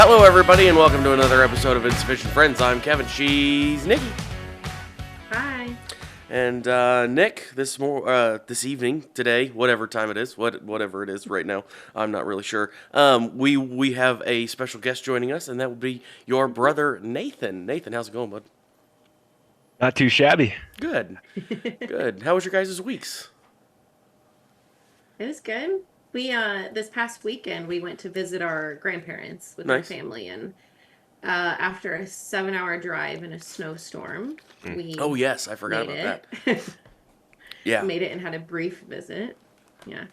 Hello, everybody, and welcome to another episode of Insufficient Friends. I'm Kevin. She's Nikki. Hi. And Nick, this evening, today, whatever time it is, whatever it is right now, I'm not really sure. We have a special guest joining us, and that would be your brother Nathan. Nathan, how's it going, bud? Not too shabby. Good, good. How was your guys' weeks? It was good. We this past weekend we went to visit our grandparents with our Nice. family, and after a 7-hour drive in a snowstorm, we Oh yes, I forgot made about it. that. Yeah. Made it and had a brief visit. Yeah,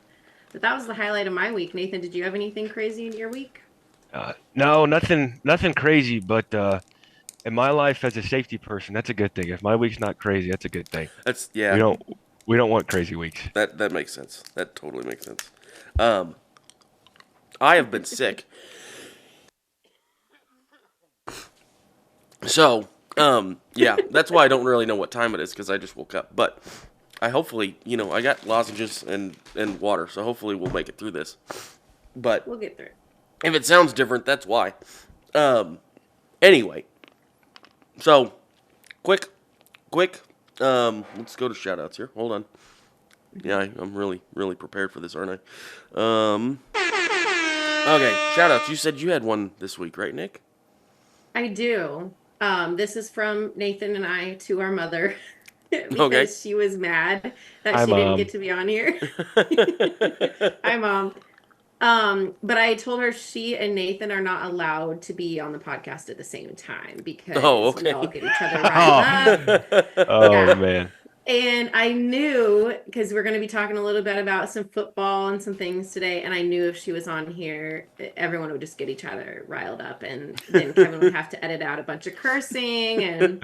but that was the highlight of my week. Nathan, did you have anything crazy in your week? No, nothing crazy. But in my life as a safety person, that's a good thing. If my week's not crazy, that's a good thing. That's We yeah. don't want crazy weeks. That makes sense. That totally makes sense. I have been sick. So, yeah, that's why I don't really know what time it is, because I just woke up. But I hopefully, I got lozenges and water, so hopefully we'll make it through this. But We'll get through it. if it sounds different, that's why. Anyway, so, quick, let's go to shout-outs here. Hold on. Yeah, I'm really, really prepared for this, aren't I? Okay, shout-outs. You said you had one this week, right, Nick? I do. This is from Nathan and I to our mother because Okay. she was mad that Hi, she didn't Mom. get to be on here. Hi, Mom. But I told her she and Nathan are not allowed to be on the podcast at the same time because Oh, okay. we all get each other riled up. Oh Yeah. man. And I knew, because we're going to be talking a little bit about some football and some things today, and I knew if she was on here, everyone would just get each other riled up, and then Kevin would have to edit out a bunch of cursing. And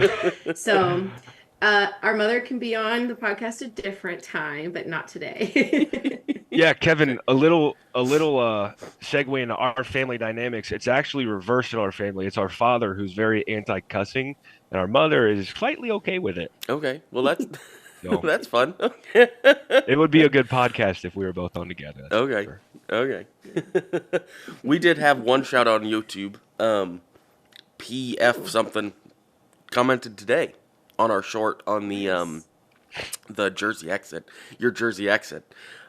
so our mother can be on the podcast a different time, but not today. Yeah, Kevin. A little segue into our family dynamics. It's actually reversed in our family. It's our father who's very anti-cussing, and our mother is slightly okay with it. Okay, well, that's So that's fun. it would be a good podcast if we were both on together. that's for Okay, sure. okay. We did have one shout-out on YouTube. PF something commented today on our short on the Jersey accent, your Jersey accent.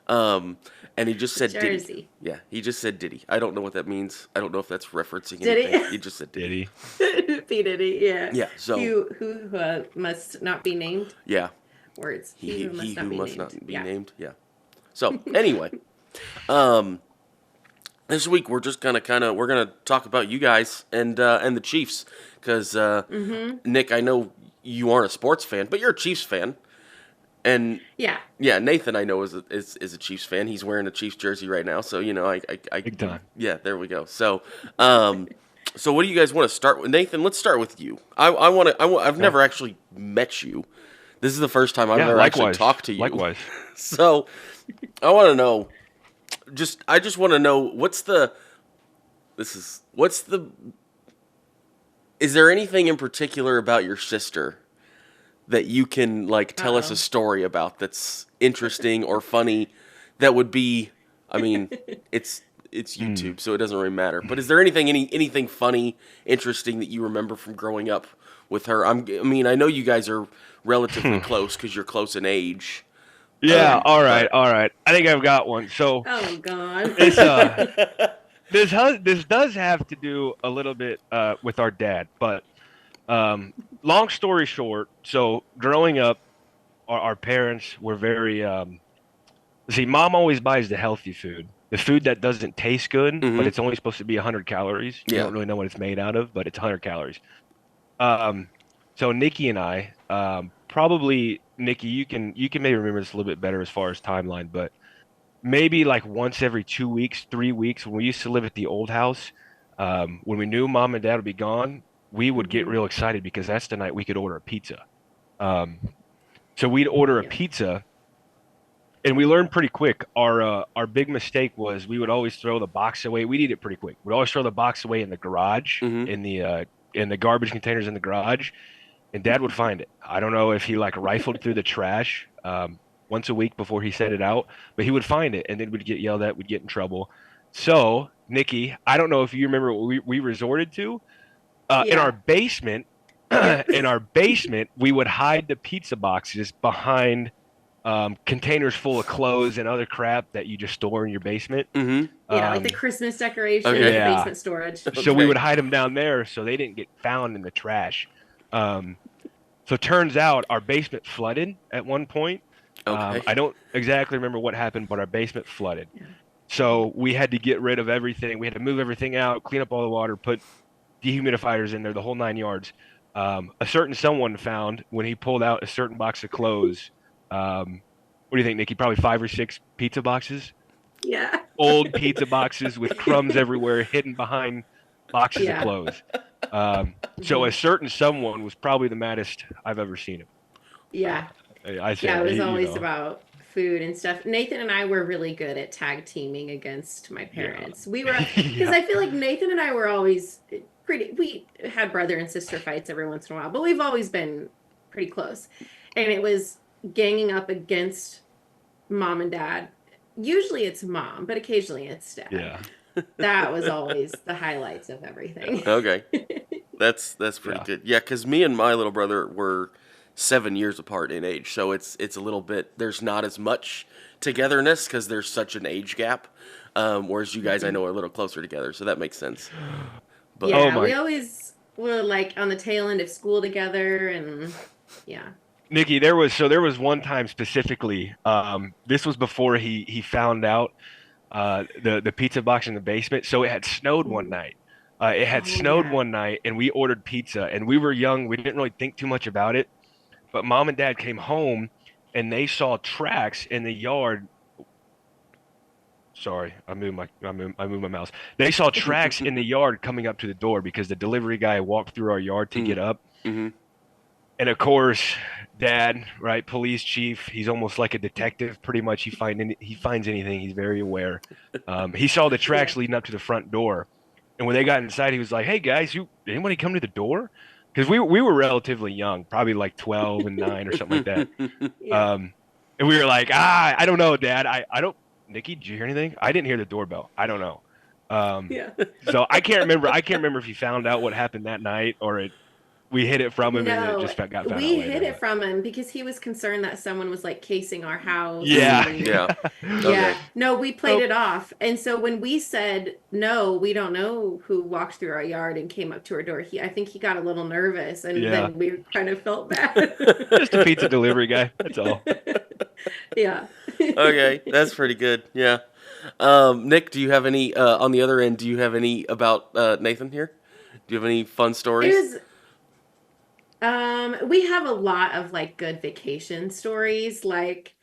And he just said Diddy. Jersey. Yeah, he just said Diddy. I don't know what that means. I don't know if that's referencing Did he? anything. He just said Diddy. Did he? P. Diddy, yeah. Yeah, so Who must not be named? yeah, Words. he Who must not who be must named. not be Yeah. named. Yeah. So anyway, this week we're just gonna we're gonna talk about you guys and the Chiefs, because Nick, I know you aren't a sports fan, but you're a Chiefs fan. And Yeah. yeah, Nathan, I know is a Chiefs fan. He's wearing a Chiefs jersey right now, so I Big time. Yeah, there we go. So, so what do you guys want to start with? Nathan, let's start with you. I've never actually met you. This is the first time I've Yeah, ever actually likewise. talked to you. Likewise. So, I want to know. I just want to know Is there anything in particular about your sister that you can tell us a story about that's interesting or funny that would be, I mean, it's YouTube, so it doesn't really matter. But is there anything funny, interesting that you remember from growing up with her? I know you guys are relatively close because you're close in age. Yeah. All right. I think I've got one. So Oh God. it's this does have to do a little bit with our dad, but long story short, so growing up, our parents were very see, mom always buys the healthy food, the food that doesn't taste good, but it's only supposed to be 100 calories. You Yeah. don't really know what it's made out of, but it's 100 calories. So Nikki and I, probably Nikki, you can maybe remember this a little bit better as far as timeline, but maybe like once every 2 weeks, 3 weeks, when we used to live at the old house, when we knew mom and dad would be gone, we would get real excited because that's the night we could order a pizza. So we'd order a pizza, and we learned pretty quick. Our big mistake was we would always throw the box away. We'd eat it pretty quick. We'd always throw the box away in the garage, in the garbage containers in the garage, and dad would find it. I don't know if he rifled through the trash once a week before he set it out, but he would find it, and then we'd get yelled at, we'd get in trouble. So Nikki, I don't know if you remember what we resorted to. In Yeah. our basement, we would hide the pizza boxes behind containers full of clothes and other crap that you just store in your basement. Mm-hmm. Yeah, like the Christmas decorations, Okay. the Yeah. basement storage. So we Okay. would hide them down there so they didn't get found in the trash. So it turns out our basement flooded at one point. Okay. I don't exactly remember what happened, but our basement flooded. Yeah. So we had to get rid of everything. We had to move everything out, clean up all the water, put dehumidifiers in there, the whole 9 yards. A certain someone found when he pulled out a certain box of clothes. What do you think, Nikki? Probably 5 or 6 pizza boxes. Yeah. Old pizza boxes with crumbs everywhere, hidden behind boxes of clothes. So a certain someone was probably the maddest I've ever seen him. Yeah. I say, Yeah, it was always about food and stuff. Nathan and I were really good at tag teaming against my parents. We were, because I feel like Nathan and I were always we had brother and sister fights every once in a while, but we've always been pretty close. And it was ganging up against mom and dad. Usually it's mom, but occasionally it's dad. Yeah. That was always the highlights of everything. Okay. That's pretty good. Yeah, because me and my little brother were 7 years apart in age, so it's a little bit. There's not as much togetherness because there's such an age gap. Whereas you guys, I know, are a little closer together, so that makes sense. But Yeah, we always were like on the tail end of school together, and yeah. Nikki, there was one time specifically. This was before he found out the pizza box in the basement. So it had snowed one night. It had snowed one night, and we ordered pizza. And we were young; we didn't really think too much about it. But mom and dad came home, and they saw tracks in the yard. Sorry, I moved my mouse. They saw tracks in the yard coming up to the door because the delivery guy walked through our yard to get up. Mm-hmm. And of course, dad, right, police chief, he's almost like a detective. Pretty much, he finds anything. He's very aware. He saw the tracks leading up to the front door, and when they got inside, he was like, "Hey guys, anybody come to the door?" Because we were relatively young, probably like 12 and 9 or something like that. And we were like, I don't know, Dad. I don't. Nikki, did you hear anything? I didn't hear the doorbell. I don't know. So I can't remember. I can't remember if he found out what happened that night or we hid it from him and it just got found out later. We hid it from him because he was concerned that someone was like casing our house. Yeah. Yeah. Okay. No, we played it off. And so when we said, no, we don't know who walked through our yard and came up to our door, I think he got a little nervous and then we kind of felt bad. Just a pizza delivery guy. That's all. Yeah. Okay. That's pretty good. Yeah. Nick, do you have any, on the other end, do you have any about Nathan here? Do you have any fun stories? We have a lot of like good vacation stories. Like,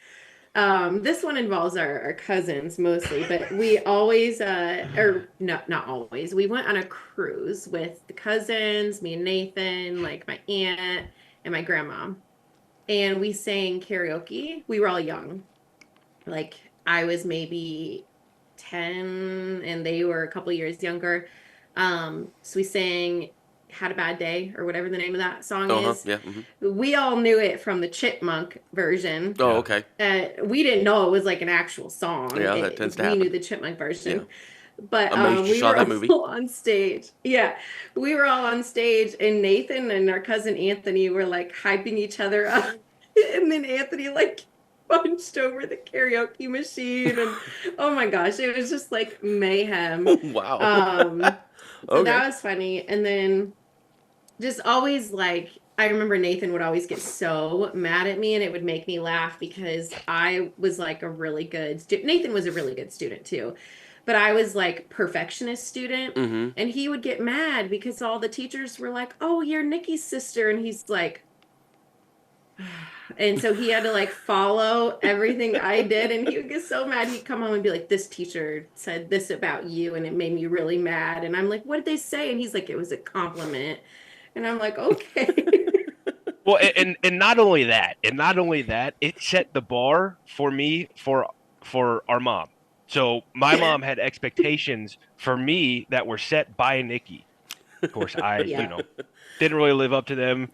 this one involves our cousins mostly, but we always, or no, not always. We went on a cruise with the cousins, me and Nathan, like my aunt and my grandma, and we sang karaoke. We were all young. Like I was maybe 10 and they were a couple years younger. So we sang Had a Bad Day or whatever the name of that song is. Yeah. Mm-hmm. We all knew it from the Chipmunk version. Oh, okay. We didn't know it was like an actual song. Yeah, that tends to happen. We knew the Chipmunk version. Yeah. But we were all on stage. Yeah, we were all on stage, and Nathan and our cousin Anthony were like hyping each other up, and then Anthony like bunched over the karaoke machine, and oh my gosh, it was just like mayhem. Wow. So that was funny, and then just always like I remember Nathan would always get so mad at me, and it would make me laugh because I was like a really good student. Nathan was a really good student too. But I was like perfectionist student, and he would get mad because all the teachers were like, "Oh, you're Nikki's sister," and he's like, and so he had to like follow everything I did, and he would get so mad. He'd come home and be like, "This teacher said this about you, and it made me really mad." And I'm like, "What did they say?" And he's like, "It was a compliment," and I'm like, "Okay." Well, and not only that, it set the bar for me for our mom. So my mom had expectations for me that were set by Nikki. Of course, I didn't really live up to them.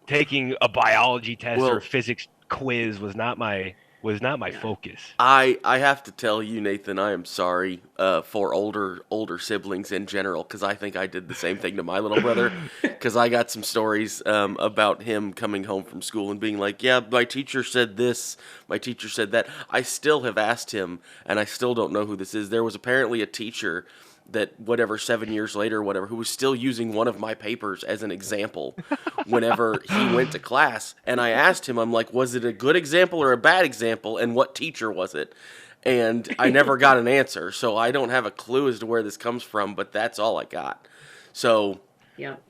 Taking a biology test or a physics quiz was not my was not my Yeah. focus. I have to tell you, Nathan, I am sorry for older siblings in general, because I think I did the same thing to my little brother. Because I got some stories about him coming home from school and being like, "Yeah, my teacher said this, my teacher said that." I still have asked him, and I still don't know who this is. There was apparently a teacher that, whatever, 7 years later or whatever, who was still using one of my papers as an example whenever he went to class. And I asked him, I'm like, was it a good example or a bad example, and what teacher was it? And I never got an answer, so I don't have a clue as to where this comes from, but that's all I got. So, Yep.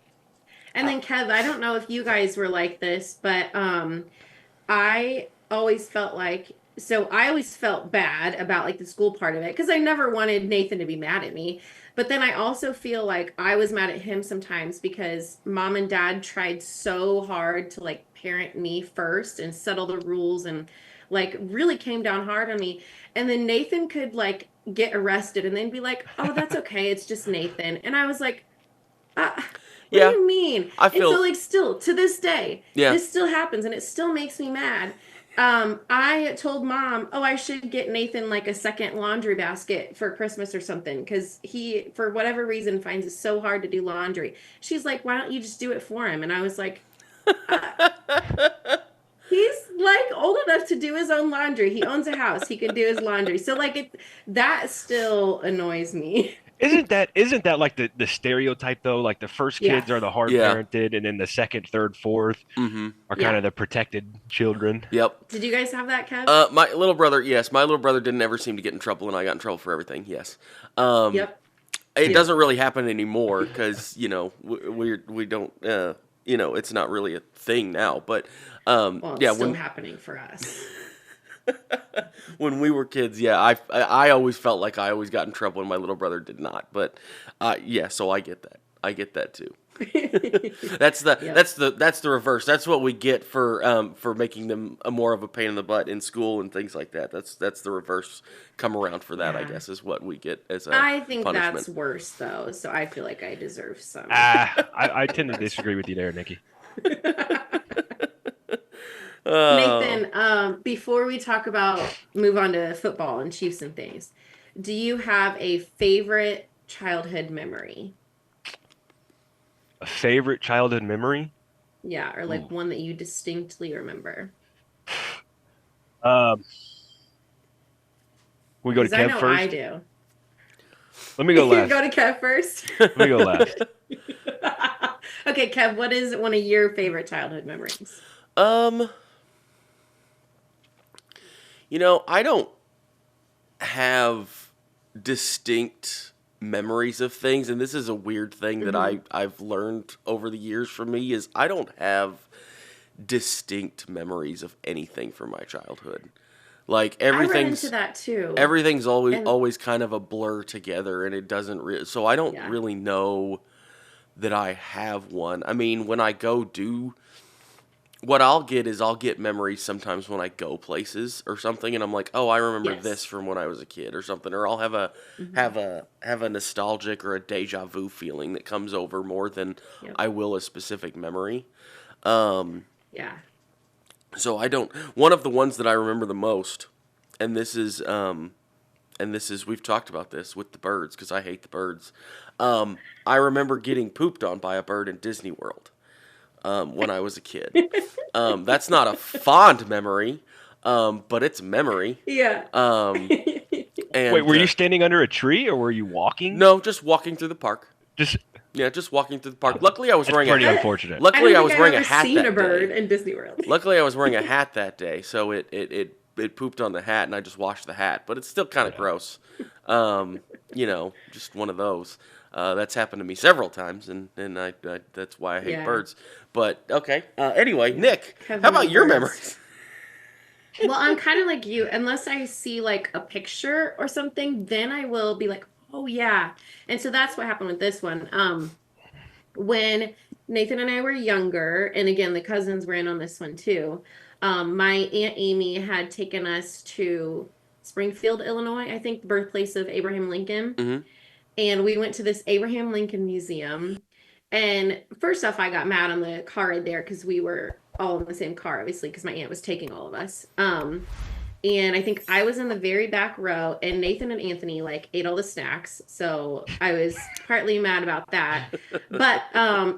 And then Kev, I don't know if you guys were like this, but I always felt like I always felt bad about like the school part of it because I never wanted Nathan to be mad at me. But then I also feel like I was mad at him sometimes because mom and dad tried so hard to like parent me first and settle the rules and like really came down hard on me. And then Nathan could like get arrested and then be like, "Oh, that's okay. It's just Nathan." And I was like, what do yeah, you mean? I And so, feel, like, still to this day, yeah, this still happens, and it still makes me mad. I told mom, oh, I should get Nathan like a second laundry basket for Christmas or something, because he, for whatever reason, finds it so hard to do laundry. She's like, why don't you just do it for him? And I was like, uh, he's like old enough to do his own laundry. He owns a house. He can do his laundry. So like that still annoys me. Isn't that like the stereotype though? Like the first Yeah. kids are the hard yeah, parented, and then the second, third, fourth mm-hmm, are kind Yeah. of the protected children. yep. Did you guys have that, Kev? My little brother, yes, my little brother didn't ever seem to get in trouble, and I got in trouble for everything. Yes, Yep. it Yep. doesn't really happen anymore because we don't it's not really a thing now. But Well, it's yeah, still happening for us. when we were kids, yeah, I always felt like I always got in trouble, and my little brother did not. But yeah, so I get that. I get that too. That's the Yep. that's the reverse. That's what we get for making them a more of a pain in the butt in school and things like that. That's the reverse come around for that. I Yeah. guess is what we get as a I think punishment. that's worse though, so I feel like I deserve some. I tend to disagree with you there, Nikki. Nathan, before we move on to football and Chiefs and things, do you have a favorite childhood memory? A favorite childhood memory? Yeah, or like Ooh. one that you distinctly remember? Um, we go to Because I Kev know I first. do. Let me go You last. go to Kev first. Let me go last. Okay, Kev, what is one of your favorite childhood memories? um, I don't have distinct memories of things, and this is a weird thing that Hmm. I've learned over the years from me is I don't have distinct memories of anything from my childhood. Like I run into that too. everything's always And always kind of a blur together, and it doesn't so I don't yeah. really know that I have one. I mean, when I go do what I'll get is I'll get memories sometimes when I go places or something, and I'm like, oh, I remember this Yes. from when I was a kid or something, or I'll have a Hmm. nostalgic or a deja vu feeling that comes over more than Yep. I will a specific memory. Um, Yeah. so I don't. One of the ones that I remember the most, and this is we've talked about this with the birds because I hate the birds. I remember getting pooped on by a bird in Disney World when I was a kid. That's not a fond memory, but it's a memory. Yeah. Um, Wait, and were you standing under a tree or were you walking? no, just walking through the park. Just Yeah, just walking through the park. Luckily, I was that's wearing pretty a unfortunate. I luckily I don't was think I've wearing a ever hat seen that a bird day. in Disney World. Luckily, I was wearing a hat that day, so it pooped on the hat, and I just washed the hat. But it's still kind of Yeah. gross. Just one of those. That's happened to me several times, and I that's why I hate Yeah. birds. But okay. Anyway, Nick, Kevin how about your birds. memories? Well, I'm kind of like you. Unless I see like a picture or something, then I will be like, oh yeah. And so that's what happened with this one. When Nathan and I were younger, and again, the cousins were in on this one too. My Aunt Amy had taken us to Springfield, Illinois, I think the birthplace of Abraham Lincoln. Hmm. And we went to this Abraham Lincoln Museum. And first off, I got mad on the car ride there because we were all in the same car, obviously, because my aunt was taking all of us. And I think I was in the very back row, and Nathan and Anthony like ate all the snacks. So I was partly mad about that. But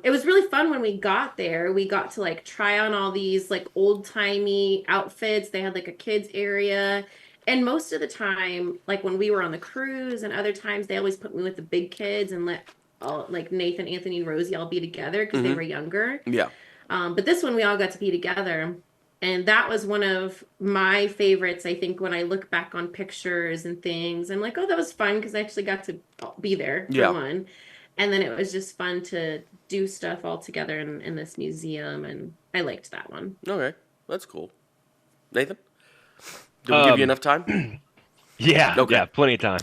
it was really fun when we got there. We got to like try on all these like old-timey outfits. They had like a kids area. And most of the time, like when we were on the cruise and other times, they always put me with the big kids and let all like Nathan, Anthony, and Rosie all be together because they Hmm. were younger. Yeah. But this one we all got to be together. And that was one of my favorites, I think, when I look back on pictures and things. I'm like, oh, that was fun because I actually got to be there for Yeah. one. And then it was just fun to do stuff all together in this museum. And I liked that one. Okay. That's cool. Nathan, did we give you Um, enough time? Okay. yeah, plenty of time.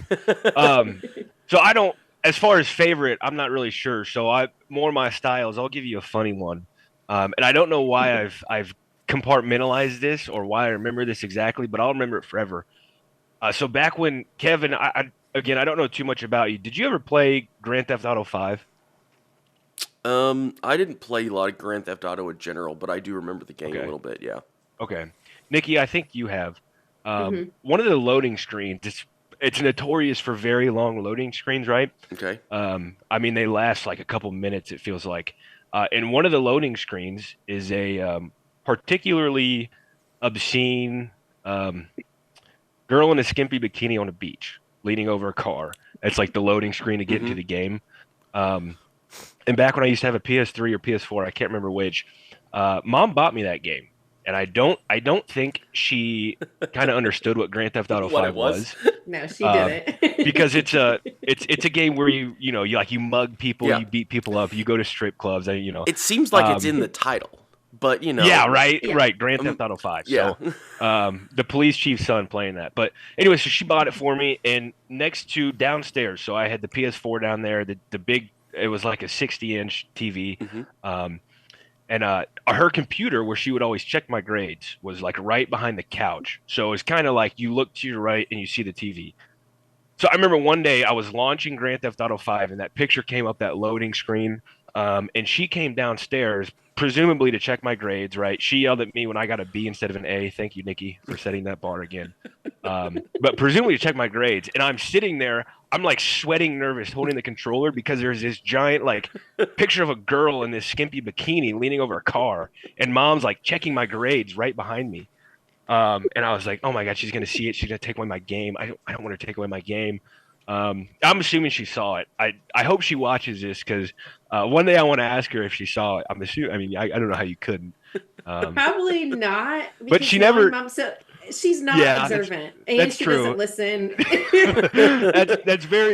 Um, so I don't, as far as favorite, I'm not really sure. So I more my styles. I'll give you a funny one, and I don't know why I've compartmentalized this or why I remember this exactly, but I'll remember it forever. So back when Kevin, again, I don't know too much about you. Did you ever play Grand Theft Auto 5? I didn't play a lot of Grand Theft Auto in general, but I do remember the game a Okay, little bit. Yeah. okay. Nikki, I think you have. Hmm. One of the loading screens. It's notorious for very long loading screens, right? Okay. I mean, they last like a couple minutes, it feels like. And one of the loading screens is a particularly obscene um, girl in a skimpy bikini on a beach leaning over a car. It's like the loading screen to get into Hmm. the game. Um, and back when I used to have a PS3 or PS4, I can't remember which, mom bought me that game. And I don't think she kind of understood what Grand Theft Auto What it 5 was? was. No, she Um, didn't. because it's a game where you mug people, Yeah. you beat people up, you go to strip clubs, It seems like it's um in the title, but yeah, right, Yeah. right, Grand um, Theft Auto 5. yeah. So the police chief's son playing that. But anyway, so she bought it for me, and next to downstairs, so I had the PS4 down there, the big, it was like a 60-inch TV. Hmm. Um and her computer, where she would always check my grades, was like right behind the couch. So it's kind of like you look to your right and you see the TV. So I remember one day I was launching Grand Theft Auto 5 and that picture came up, that loading screen. And she came downstairs, presumably to check my grades, right? She yelled at me when I got a B instead of an A. Thank you, Nikki, for setting that bar again. But presumably to check my grades. And I'm sitting there, I'm like sweating nervous holding the controller because there's this giant like picture of a girl in this skimpy bikini leaning over a car. And mom's like checking my grades right behind me. And I was like, oh my God, she's gonna see it. She's gonna take away my game. I don't want her to take away my game. I'm assuming she saw it. I hope she watches this because one day I want to ask her if she saw it. I'm assuming. I mean, I don't know how you couldn't. Um, Probably not but because she knowing never. mom, so she's not Yeah, observant and that's she doesn't true. listen.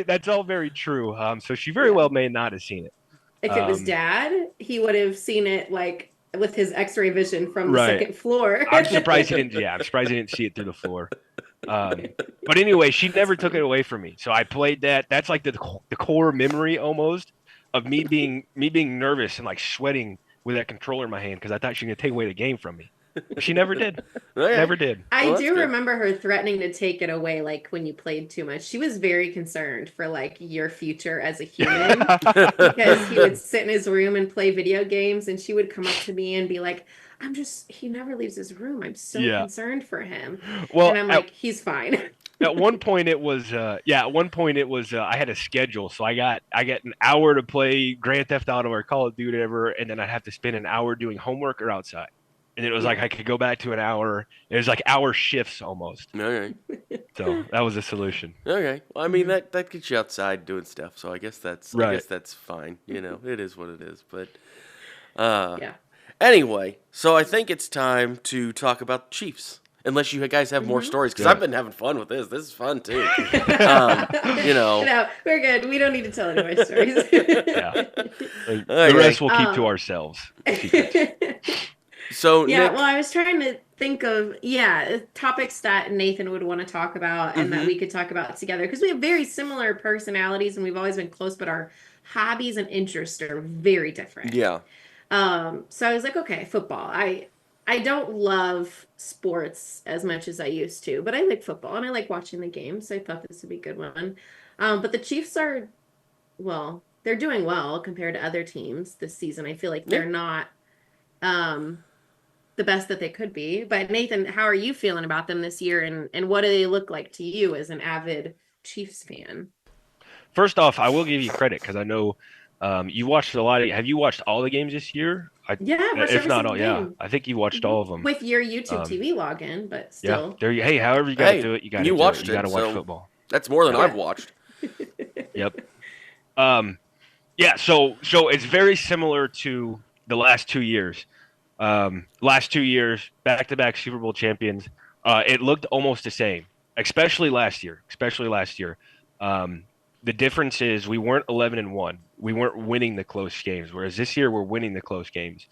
That's all very true. So she very Yeah. well may not have seen it. If it was Um, dad, he would have seen it like with his x-ray vision from the right. second floor. I'm surprised he didn't. Yeah, I'm surprised he didn't see it through the floor. Um, but anyway, she That's never took it funny. away from me. So I played that. That's like the core memory almost of me being nervous and like sweating with that controller in my hand because I thought she was gonna take away the game from me. But she never did. Okay. Never did. I Well, that's do good. remember her threatening to take it away, like when you played too much. She was very concerned for like your future as a human because he would sit in his room and play video games, and she would come up to me and be like, he never leaves his room. I'm so Yeah. concerned for him. And Well, I'm like, he's fine. at one point it was at one point it was I had a schedule, so I got an hour to play Grand Theft Auto or Call of Duty, whatever, and then I'd have to spend an hour doing homework or outside. And then it was like Yeah. I could go back to an hour. It was like hour shifts almost. Okay. So that was a solution. Okay. Well, I mean Mhm. that gets you outside doing stuff, so I Right. guess that's fine. It is what it is. But uh, Yeah. anyway, so I think it's time to talk about the Chiefs. Unless you guys have more Hmm. stories, because Yeah. I've been having fun with this. This is fun too. You know. No, we're good. We don't need to tell any more stories. Yeah. The Okay. rest we'll keep to Um, ourselves. Secrets. So Yeah, Nick. well, I was trying to think of, yeah, topics that Nathan would want to talk about and that Hmm. we could talk about together because we have very similar personalities and we've always been close, but our hobbies and interests are very different. Yeah. So I was like, okay, football. I don't love sports as much as I used to, but I like football and I like watching the games. So I thought this would be a good one. But the Chiefs are, well, they're doing well compared to other teams this season. I feel like Yeah. they're not. Um, the best that they could be. But Nathan, how are you feeling about them this year, and what do they look like to you as an avid Chiefs fan? First off, I will give you credit because I know you watched a lot of. Have you watched all the games this year? Yeah, I watched If every not single all, yeah, game. I think you watched all of them. With your YouTube Um, TV login, but yeah, still. there you. Hey, however you got to Hey, do it, you got to you do it. watched You got it, to watch so football. that's more than Yep. I've Yeah. watched. Yep. Um, yeah. So it's very similar to the last 2 years. Last 2 years, back-to-back Super Bowl champions. It looked almost the same, especially last year. Um, the difference is we weren't 11-1. We weren't winning the close games, whereas this year we're winning the close games.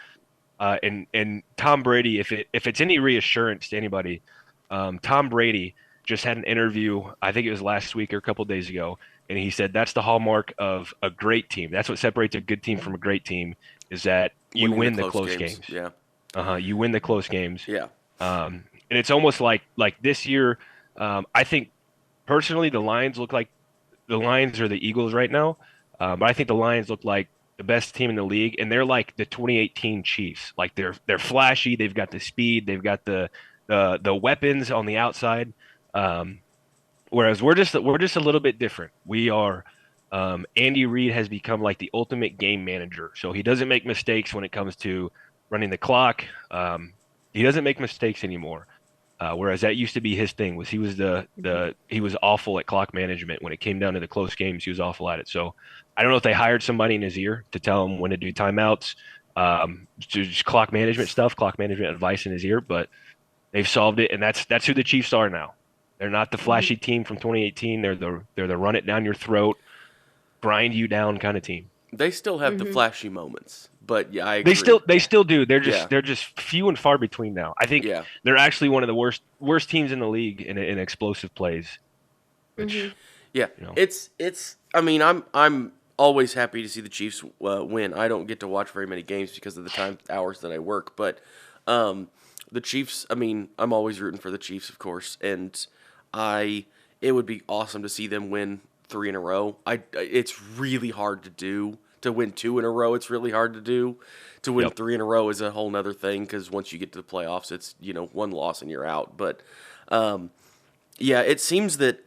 And Tom Brady, if it's any reassurance to anybody, Tom Brady just had an interview. I think it was last week or a couple days ago, and he said that's the hallmark of a great team. That's what separates a good team from a great team is that you Winning the win the close close games. games. Yeah. You win the close games. Yeah. And it's almost like this year. I think personally the Lions look like the Lions or the Eagles right now. But I think the Lions look like the best team in the league, and they're like the 2018 Chiefs. Like they're flashy. They've got the speed. They've got the weapons on the outside. Um, whereas we're just a little bit different. We are. Andy Reid has become like the ultimate game manager. So he doesn't make mistakes when it comes to running the clock. He doesn't make mistakes anymore. Whereas that used to be his thing was he was awful at clock management when it came down to the close games. He was awful at it. So I don't know if they hired somebody in his ear to tell him when to do timeouts, just clock management stuff, clock management advice in his ear, but they've solved it, and that's who the Chiefs are now. They're not the flashy team from 2018. They're the run it down your throat, grind you down kind of team. They still have the Mm-hmm. flashy moments, but yeah, I They agree. still do. Yeah. They're just few and far between now. I think Yeah. they're actually one of the worst teams in the league in explosive plays, Mm-hmm. which Yeah. you know. It's. I mean, I'm always happy to see the Chiefs win. I don't get to watch very many games because of the time hours that I work, but um, the Chiefs. I mean, I'm always rooting for the Chiefs, of course, and I. It would be awesome to see them win 3 in a row. It's really hard to do. To win 2 in a row, it's really hard to do. To win Yep. 3 in a row is a whole nother thing because once you get to the playoffs, it's one loss and you're out. But yeah, it seems that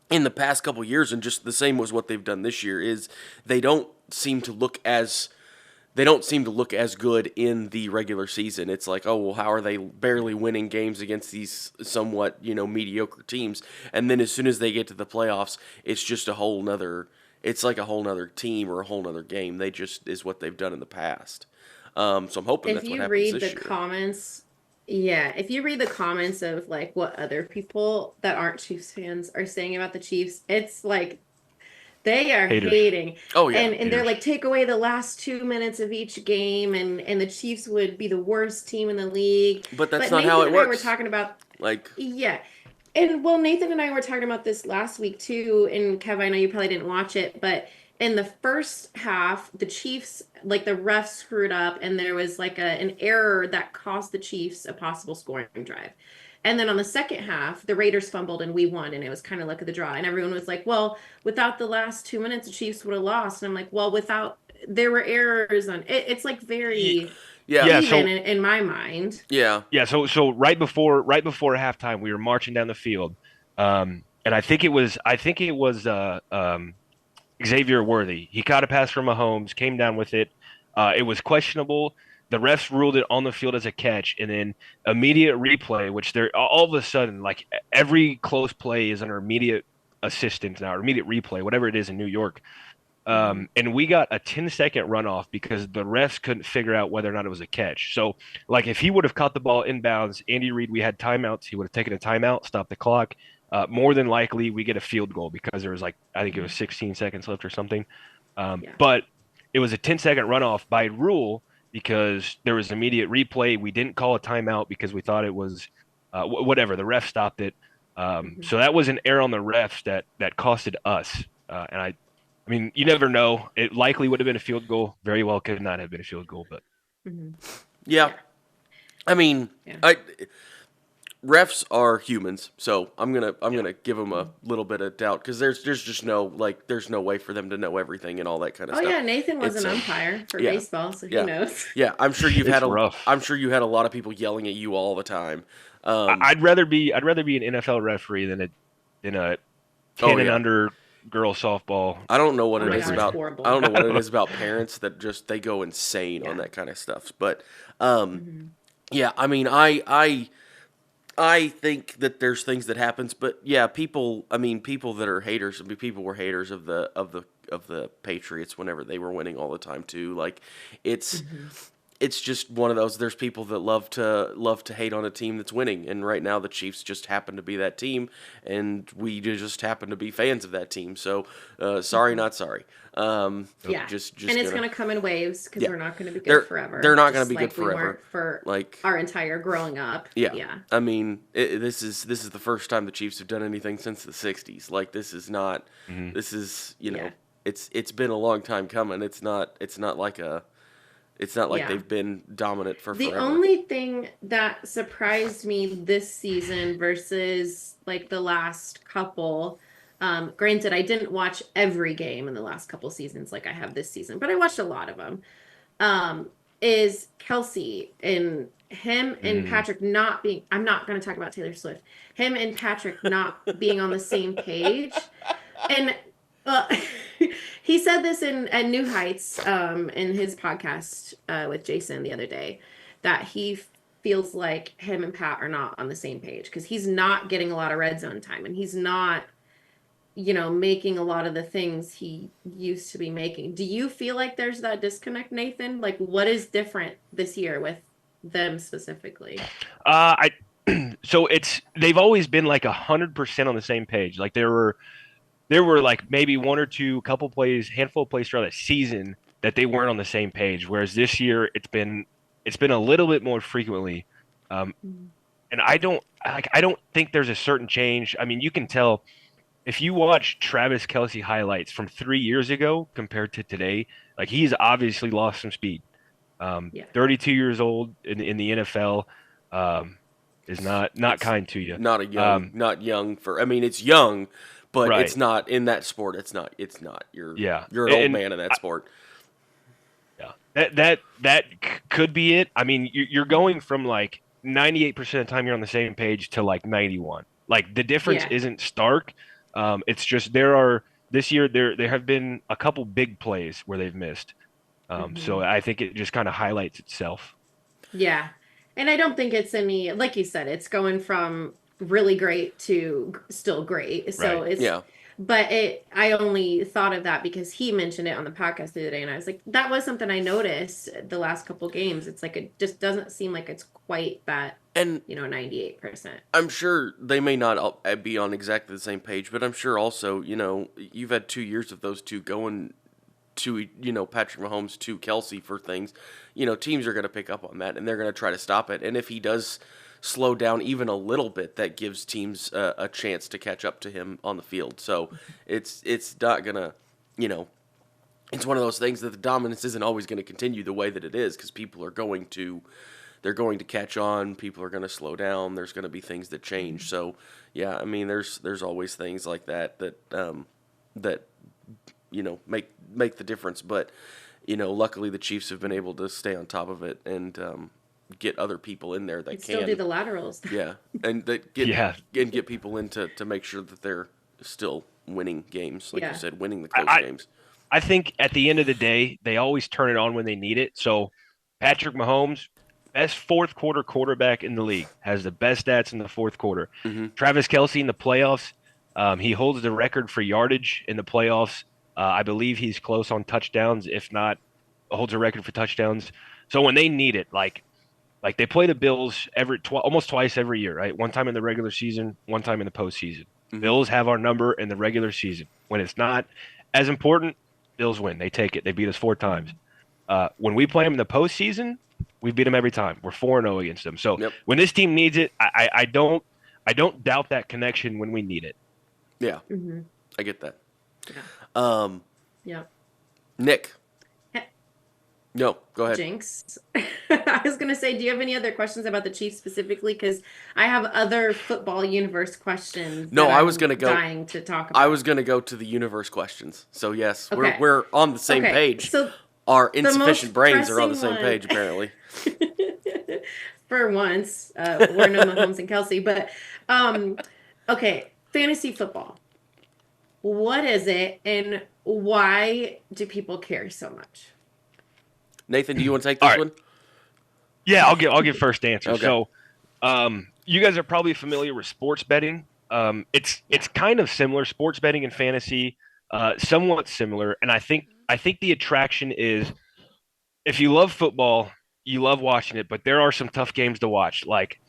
in the past couple years, and just the same was what they've done this year, is they don't seem to look as they don't seem to look as good in the regular season. It's like, oh well, how are they barely winning games against these somewhat mediocre teams? And then as soon as they get to the playoffs, it's just a whole nother. It's like a whole nother team or a whole nother game. They just is what they've done in the past. So I'm hoping If that's what you happens read this the year. comments, yeah, if you read the comments of like what other people that aren't Chiefs fans are saying about the Chiefs, it's like they are Haters. hating. Oh yeah, And they're Haters. like, take away the last 2 minutes of each game, and the Chiefs would be the worst team in the league. but that's But not how Nathan it and I were works. talking about, Like, yeah. And well, Nathan and I were talking about this last week too. And Kev, I know you probably didn't watch it, but in the first half, the Chiefs, like the refs screwed up, and there was like an error that cost the Chiefs a possible scoring drive. And then on the second half, the Raiders fumbled and we won, and it was kind of luck of the draw. And everyone was like, "Well, without the last 2 minutes, the Chiefs would have lost." And I'm like, "Well, without there were errors on it. It's like very yeah, Yeah. even So in my mind." yeah, yeah. So right before halftime, we were marching down the field, and I think it was Xavier Worthy. He caught a pass from Mahomes, came down with it. It was questionable. The refs ruled it on the field as a catch, and then immediate replay, which they're all of a sudden like every close play is under immediate assistance now, or immediate replay, whatever it is in New York. Mhm. And we got a 10-second runoff because the refs couldn't figure out whether or not it was a catch. So, like, if he would have caught the ball inbounds, Andy Reid, we had timeouts. He would have taken a timeout, stopped the clock. More than likely, we get a field goal because there was like I think it was 16 seconds left or something. Yeah. But it was a 10-second runoff by rule because there was immediate replay. We didn't call a timeout because we thought it was whatever. The ref stopped it. Mhm. So that was an error on the refs that costed us. And I mean, you never know. It likely would have been a field goal. Very well could not have been a field goal, but Mhm. yeah. Yeah. I mean, Yeah. I refs are humans, so I'm gonna give them a little bit of doubt because there's just there's no way for them to know everything and all that kind of Oh stuff. yeah, Nathan was It's an umpire for yeah, baseball, so he yeah, knows. yeah. I'm sure It's rough. I'm sure you had a lot of people yelling at you all the time. I'd rather be an NFL referee than a Oh 10 and yeah. under girl softball I don't know what Oh it my is gosh, about. I horrible. don't know what it is about parents that just they go insane on Yeah. that kind of stuff. But um, Hmm. yeah, I mean, I think that there's things that happens, but yeah, people. I mean, people that are haters. I mean, people were haters of the Patriots whenever they were winning all the time too. Like, it's Hmm. it's just one of those. There's people that love to hate on a team that's winning, and right now the Chiefs just happen to be that team, and we just happen to be fans of that team. So, sorry, not sorry. Yeah, just and it's gonna going to come in waves because yeah. we're not going to be good They're forever. they're not going to just be good like we forever. weren't for Like our entire growing up. yeah, Yeah. I mean, this is the first time the Chiefs have done anything since the '60s. Like this is not. Mhm. This is Yeah. it's been a long time coming. It's not like Yeah. they've been dominant for The forever. only thing that surprised me this season versus like the last couple, granted, I didn't watch every game in the last couple seasons like I have this season, but I watched a lot of them, is Kelsey and him and Mm. Patrick not being, I'm not going to talk about Taylor Swift, him and Patrick not being on the same page. And uh, he said this in at New Heights in his podcast with Jason the other day that he feels like him and Pat are not on the same page because he's not getting a lot of red zone time and he's not, making a lot of the things he used to be making. Do you feel like there's that disconnect, Nathan? Like, what is different this year with them specifically? I so they've always been like 100% on the same page. Like there were like maybe one or two couple plays, handful of plays throughout the season that they weren't on the same page. Whereas this year it's been a little bit more frequently. Um, Mhm. and I don't think there's a certain change. I mean, you can tell if you watch Travis Kelsey highlights from 3 years ago compared to today, like he's obviously lost some speed. Yeah. 32 years old in the NFL, is not It's kind to you. not not young for. I mean, it's young, but it's Right. not in that sport. It's not. Yeah. You're an old And man in that sport. yeah, could be it. I mean, you're going from like 98% of the time you're on the same page to like 91. Like the difference Yeah. isn't stark. It's just this year there have been a couple big plays where they've missed. So Hmm. I think it just kind of highlights itself. Yeah. And I don't think it's any, like you said, it's going from really great to still great. So Right. it's, Yeah. but I only thought of that because he mentioned it on the podcast the other day. And I was like, that was something I noticed the last couple games. It's like, it just doesn't seem like it's quite that, And 98%. I'm sure they may not be on exactly the same page, but I'm sure also, you've had 2 years of those two going to, Patrick Mahomes to Kelsey for things. Teams are going to pick up on that and they're going to try to stop it. And if he does slow down even a little bit, that gives teams a chance to catch up to him on the field. So it's not going to, it's one of those things that the dominance isn't always going to continue the way that it is because people are going to they're going to catch on. People are going to slow down. There's going to be things that change. So, yeah, I mean, there's always things like that make the difference. But luckily the Chiefs have been able to stay on top of it and get other people in there that And can. still do the laterals. Yeah, and that Yeah. get people in to make sure that they're still winning games, like Yeah. you said, winning the close I, games. I think at the end of the day, they always turn it on when they need it. So Patrick Mahomes, best fourth quarter quarterback in the league, has the best stats in the fourth quarter. Hmm. Travis Kelsey in the playoffs, he holds the record for yardage in the playoffs. I believe he's close on touchdowns, if not holds a record for touchdowns. So when they need it, like they play the Bills almost twice every year, right? One time in the regular season, one time in the postseason. Mhm. Bills have our number in the regular season. When it's not as important, Bills win. They take it. They beat us 4 times. When we play them in the postseason, we beat them every time. We're 4-0 against them. So Yep. when this team needs it, I don't doubt that connection when we need it. Yeah, Hmm. I get that. Yeah. Um, Yeah. Nick, Heh. No, go ahead. Jinx. I was going to say, do you have any other questions about the Chiefs specifically? Because I have other football universe questions No, that I was I'm gonna go. dying to talk I about. was gonna go to the universe questions. So yes, Okay. we're on the same Okay. page. So Our the insufficient most brains are on the pressing same one, page, apparently. for once, we're no Mahomes and Kelsey, but okay, fantasy football. What is it, and why do people care so much? Nathan, do you want to take All this right. one? Yeah, I'll give first answer. Okay. So, you guys are probably familiar with sports betting. It's Yeah. kind of similar. Sports betting and fantasy, somewhat similar. And I think the attraction is if you love football, you love watching it. But there are some tough games to watch. Like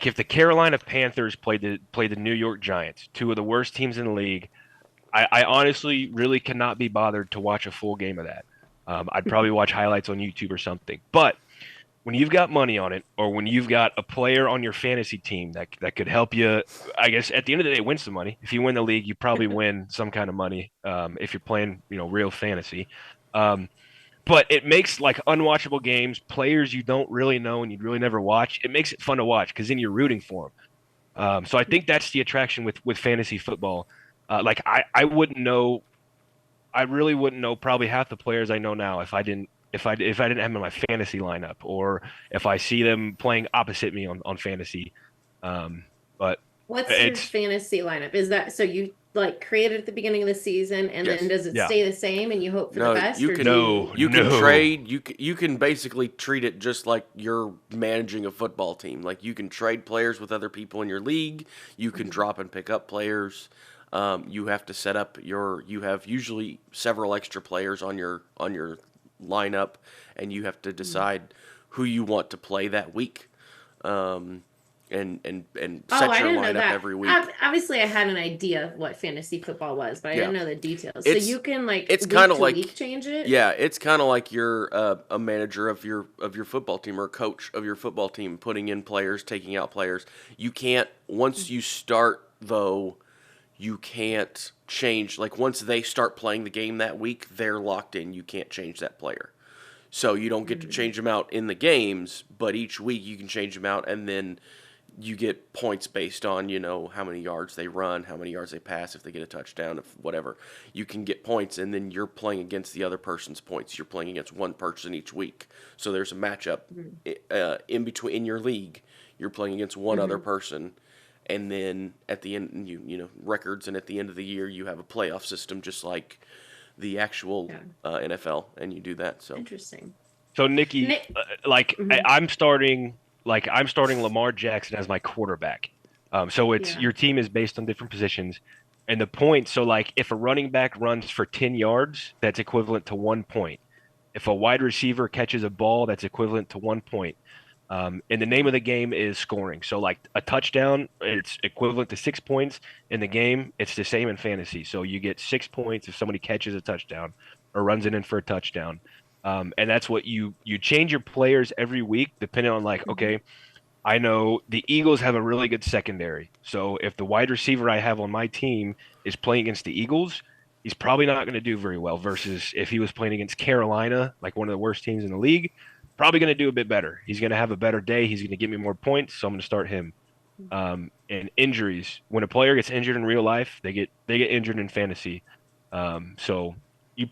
if the Carolina Panthers played the New York Giants, two of the worst teams in the league. I honestly really cannot be bothered to watch a full game of that. I'd probably watch highlights on YouTube or something. But when you've got money on it, or when you've got a player on your fantasy team that could help you, I guess at the end of the day, win some money. If you win the league, you probably win some kind of money. If you're playing, real fantasy. Um, but it makes like unwatchable games, players you don't really know and you'd really never watch. It makes it fun to watch because then you're rooting for them. So I think that's the attraction with fantasy football. Like I wouldn't know, I really wouldn't know probably half the players I know now if I didn't have them in my fantasy lineup, or if I see them playing opposite me on fantasy. But What's your it's fantasy lineup? Is that so you like create it at the beginning of the season and Yes. then does it Yeah. stay the same and you hope for the No, best, you or can do No. you can No. trade. You can basically treat it just like you're managing a football team. Like you can trade players with other people in your league. You can drop and pick up players. You have to set up your. You have usually several extra players on your lineup, and you have to decide who you want to play that week. Um, and Oh, set I your didn't know lineup that. every week. Obviously, I had an idea of what fantasy football was, but I Yeah. didn't know the details. So It's you can like it's week kind of to like week change it. yeah, it's kind of like you're a manager of your football team or a coach of your football team, putting in players, taking out players. You can't once you start though, you can't change. Like once they start playing the game that week, they're locked in. You can't change that player. So you don't get to change them out in the games, but each week you can change them out, and then you get points based on how many yards they run, how many yards they pass, if they get a touchdown, if whatever. You can get points, and then you're playing against the other person's points. You're playing against one person each week, so there's a matchup in between in your league. You're playing against one other person, and then at the end, records, and at the end of the year, you have a playoff system, just like the actual Yeah. NFL, and you do that. So Interesting. So Nikki, Nick, like mhm. I'm starting Lamar Jackson as my quarterback. So it's Yeah. your team is based on different positions and the points. So like if a running back runs for 10 yards, that's equivalent to 1 point. If a wide receiver catches a ball, that's equivalent to 1 point. And the name of the game is scoring. So like a touchdown, it's equivalent to 6 points. In the game, it's the same in fantasy. So you get 6 points if somebody catches a touchdown or runs it in for a touchdown. And that's what you change your players every week depending on like, okay, I know the Eagles have a really good secondary. So if the wide receiver I have on my team is playing against the Eagles, he's probably not going to do very well versus if he was playing against Carolina, like one of the worst teams in the league, probably going to do a bit better. He's going to have a better day. He's going to give me more points, so I'm going to start him. And injuries, when a player gets injured in real life, they get injured in fantasy. So you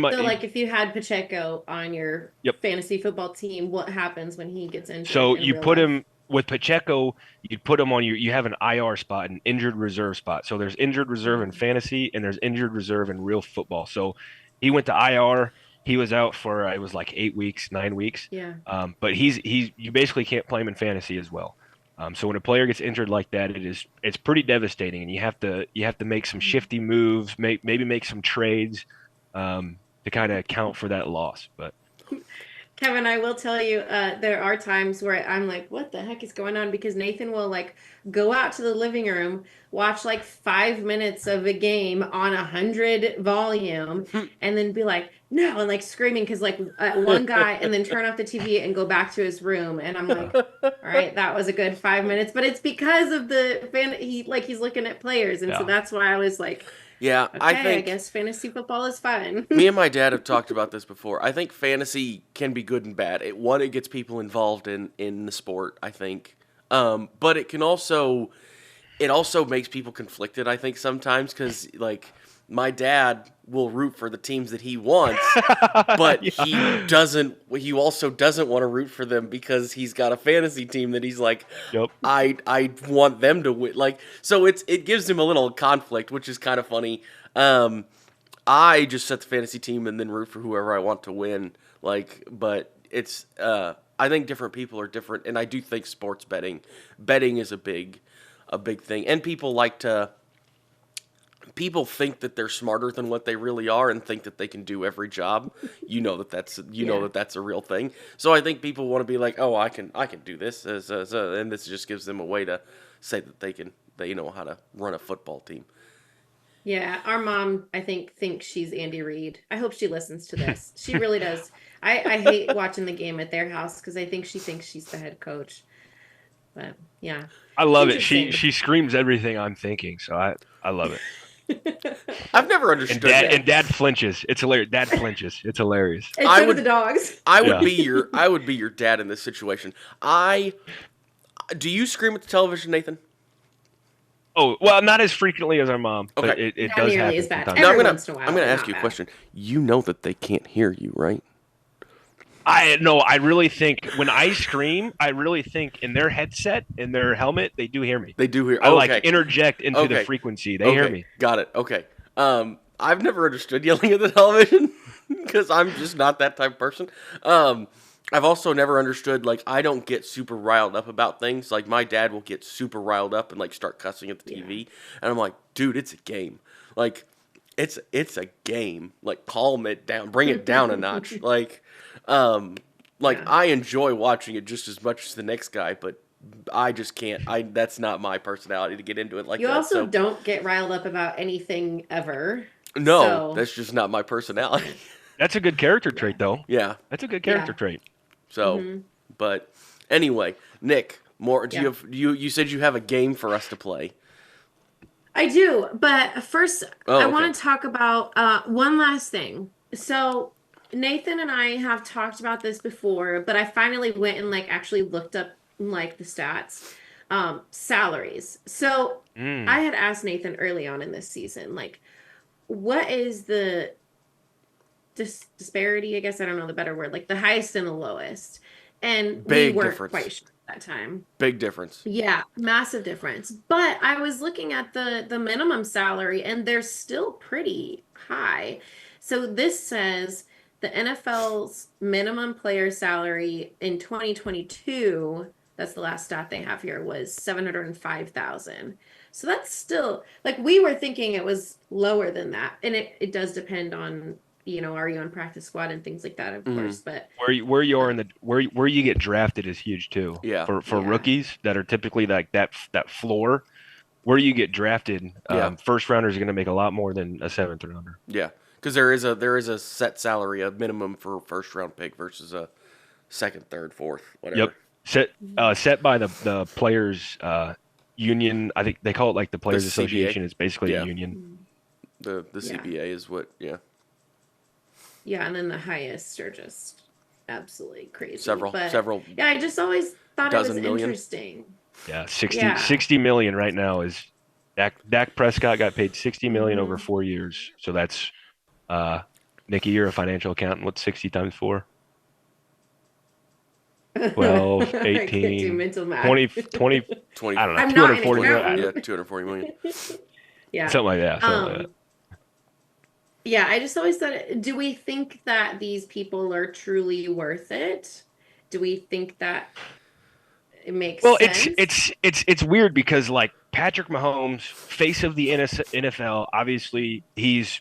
might So like if you had Pacheco on your yep. fantasy football team, what happens when he gets injured So in you real put life? him with Pacheco, you'd put him on you have an IR spot, an injured reserve spot. So there's injured reserve in fantasy and there's injured reserve in real football. So he went to IR. He was out for it was like 8 weeks, 9 weeks. Yeah. But he's you basically can't play him in fantasy as well. So when a player gets injured like that, it's pretty devastating, and you have to make some shifty moves, maybe make some trades, to kind of account for that loss. But Kevin, I will tell you, there are times where I'm like, what the heck is going on? Because Nathan will like go out to the living room, watch like 5 minutes of a game on 100 volume, and then be like, no, and like screaming because like one guy, and then turn off the TV and go back to his room. And I'm like, all right, that was a good 5 minutes, but it's because of the fan. He's looking at players, and so yeah, that's why I was like, Yeah, Okay, I I think guess fantasy football is fun. me and my dad have talked about this before. I think fantasy can be good and bad. It gets people involved in the sport, I think. But it also makes people conflicted, I think, sometimes, because like my dad will root for the teams that he wants, but Yeah. he also doesn't want to root for them because he's got a fantasy team that he's like, Yep. I want them to win. Like, so it gives him a little conflict, which is kind of funny. I just set the fantasy team and then root for whoever I want to win. Like, but it's I think different people are different, and I do think sports betting is a big thing, and people think that they're smarter than what they really are and think that they can do every job. You know Yeah. that that's a real thing. So I think people want to be like, oh, I can do this, and this just gives them a way to say that they know how to run a football team. Yeah, our mom, I think, thinks she's Andy Reid. I hope she listens to this. She really does. I hate watching the game at their house because I think she thinks she's the head coach. But yeah, I it's love it. She interesting. she screams everything I'm thinking, so I love it. I've never And understood dad that. and dad flinches. It's hilarious. Dad flinches. It's hilarious. And I so do the would dogs. Yeah. I would be your dad in this situation. I Do you scream at the television, Nathan? Oh, well, not as frequently as our mom, but Okay. it Not does nearly happen as bad. sometimes. Now Every once in a while, I'm gonna but ask not you a bad. question. You know that they can't hear you, right? I really think when I scream, I really think in their headset, in their helmet, they do hear me. They do hear. I Oh, like okay. interject into the Okay. frequency. They hear Okay. me. Got it. Okay. I've never understood yelling at the television because I'm just not that type of person. I've also never understood, like, I don't get super riled up about things. Like, my dad will get super riled up and like start cussing at the TV, and I'm like, dude, it's a game. Like, it's a game. Like, calm it down, bring it down a notch. Like Yeah. I enjoy watching it just as much as the next guy, but I just can't. That's not my personality to get into it like You that. also So don't get riled up about anything ever. no, So, that's just not my personality. That's a good character yeah. trait, though. Yeah. That's a good character Yeah. trait. So, hmm but anyway, Nick, more. Do Yeah. you have you said you have a game for us to play? I do, but first Oh, I okay. want to talk about one last thing. So Nathan and I have talked about this before, but I finally went and like actually looked up like the stats, salaries. So Mm. I had asked Nathan early on in this season, like, what is the disparity? I guess I don't know the better word, like the highest and the lowest, and we Big weren't difference. quite sure at that time. Big difference. Yeah, massive difference. But I was looking at the minimum salary and they're still pretty high. So this says the NFL's minimum player salary in 2022, that's the last stat they have here, was 705,000. So that's still like we were thinking it was lower than that. And it does depend on, are you on practice squad and things like that, of Mhm. course. But Where you are in the where you get drafted is huge too. Yeah. For yeah. rookies that are typically like that floor, where you get drafted, Yeah. first rounders are going to make a lot more than a seventh rounder. Yeah, because there is a set salary, a minimum for a first round pick versus a second, third, fourth, whatever. Yep. Set by the players union. I think they call it like the Players CBA. Association. It's basically Yeah. a union. The Yeah. CBA is what. Yeah. Yeah, and then the highest are just absolutely crazy. Several But several yeah, I just always thought it was dozen million. interesting. Yeah, 60, Yeah. 60 million right now is Dak Prescott got paid 60 million over Mhm. 4 years. So that's Nikki, you're a financial accountant. What's 60 times 4? 12, I can't do 18, mental math. 20, 20, 20. I don't know, I'm not an 240 million. accountant. Yeah, 240 million. Yeah. Something like that. Something like that. Yeah, I just always thought, do we think that these people are truly worth it? Do we think that it makes Well, sense? it's weird because like Patrick Mahomes, face of the NFL, obviously he's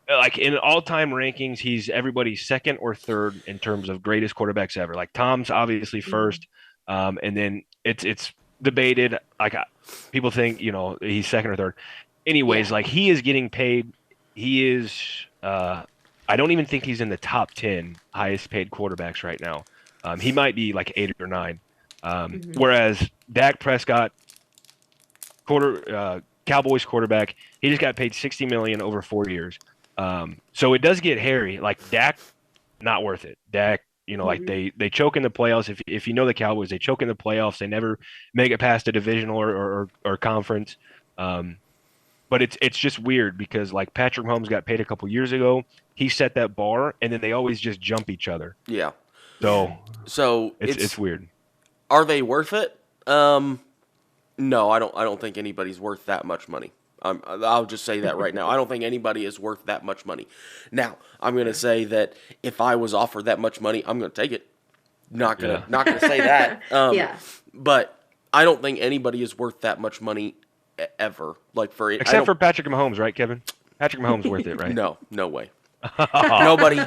like in all-time rankings, he's everybody's second or third in terms of greatest quarterbacks ever. Like Tom's obviously first, and then it's debated. Like people think he's second or third. Anyways, Yeah. like he is getting paid. He is. I don't even think he's in the top 10 highest paid quarterbacks right now. He might be like 8 or 9. Whereas Dak Prescott, Cowboys quarterback. He just got paid $60 million over 4 years. So it does get hairy. Like Dak, not worth it. Dak, like they choke in the playoffs. If you know the Cowboys, they choke in the playoffs. They never make it past a divisional or conference. But it's just weird because like Patrick Mahomes got paid a couple years ago. He set that bar, and then they always just jump each other. Yeah. So it's weird. Are they worth it? No, I don't think anybody's worth that much money. I'll just say that right now. I don't think anybody is worth that much money. Now, I'm going to say that if I was offered that much money, I'm going to take it. Not gonna say that. Yeah. But I don't think anybody is worth that much money ever. Like except for Patrick Mahomes, right, Kevin? Patrick Mahomes worth it, right? No way.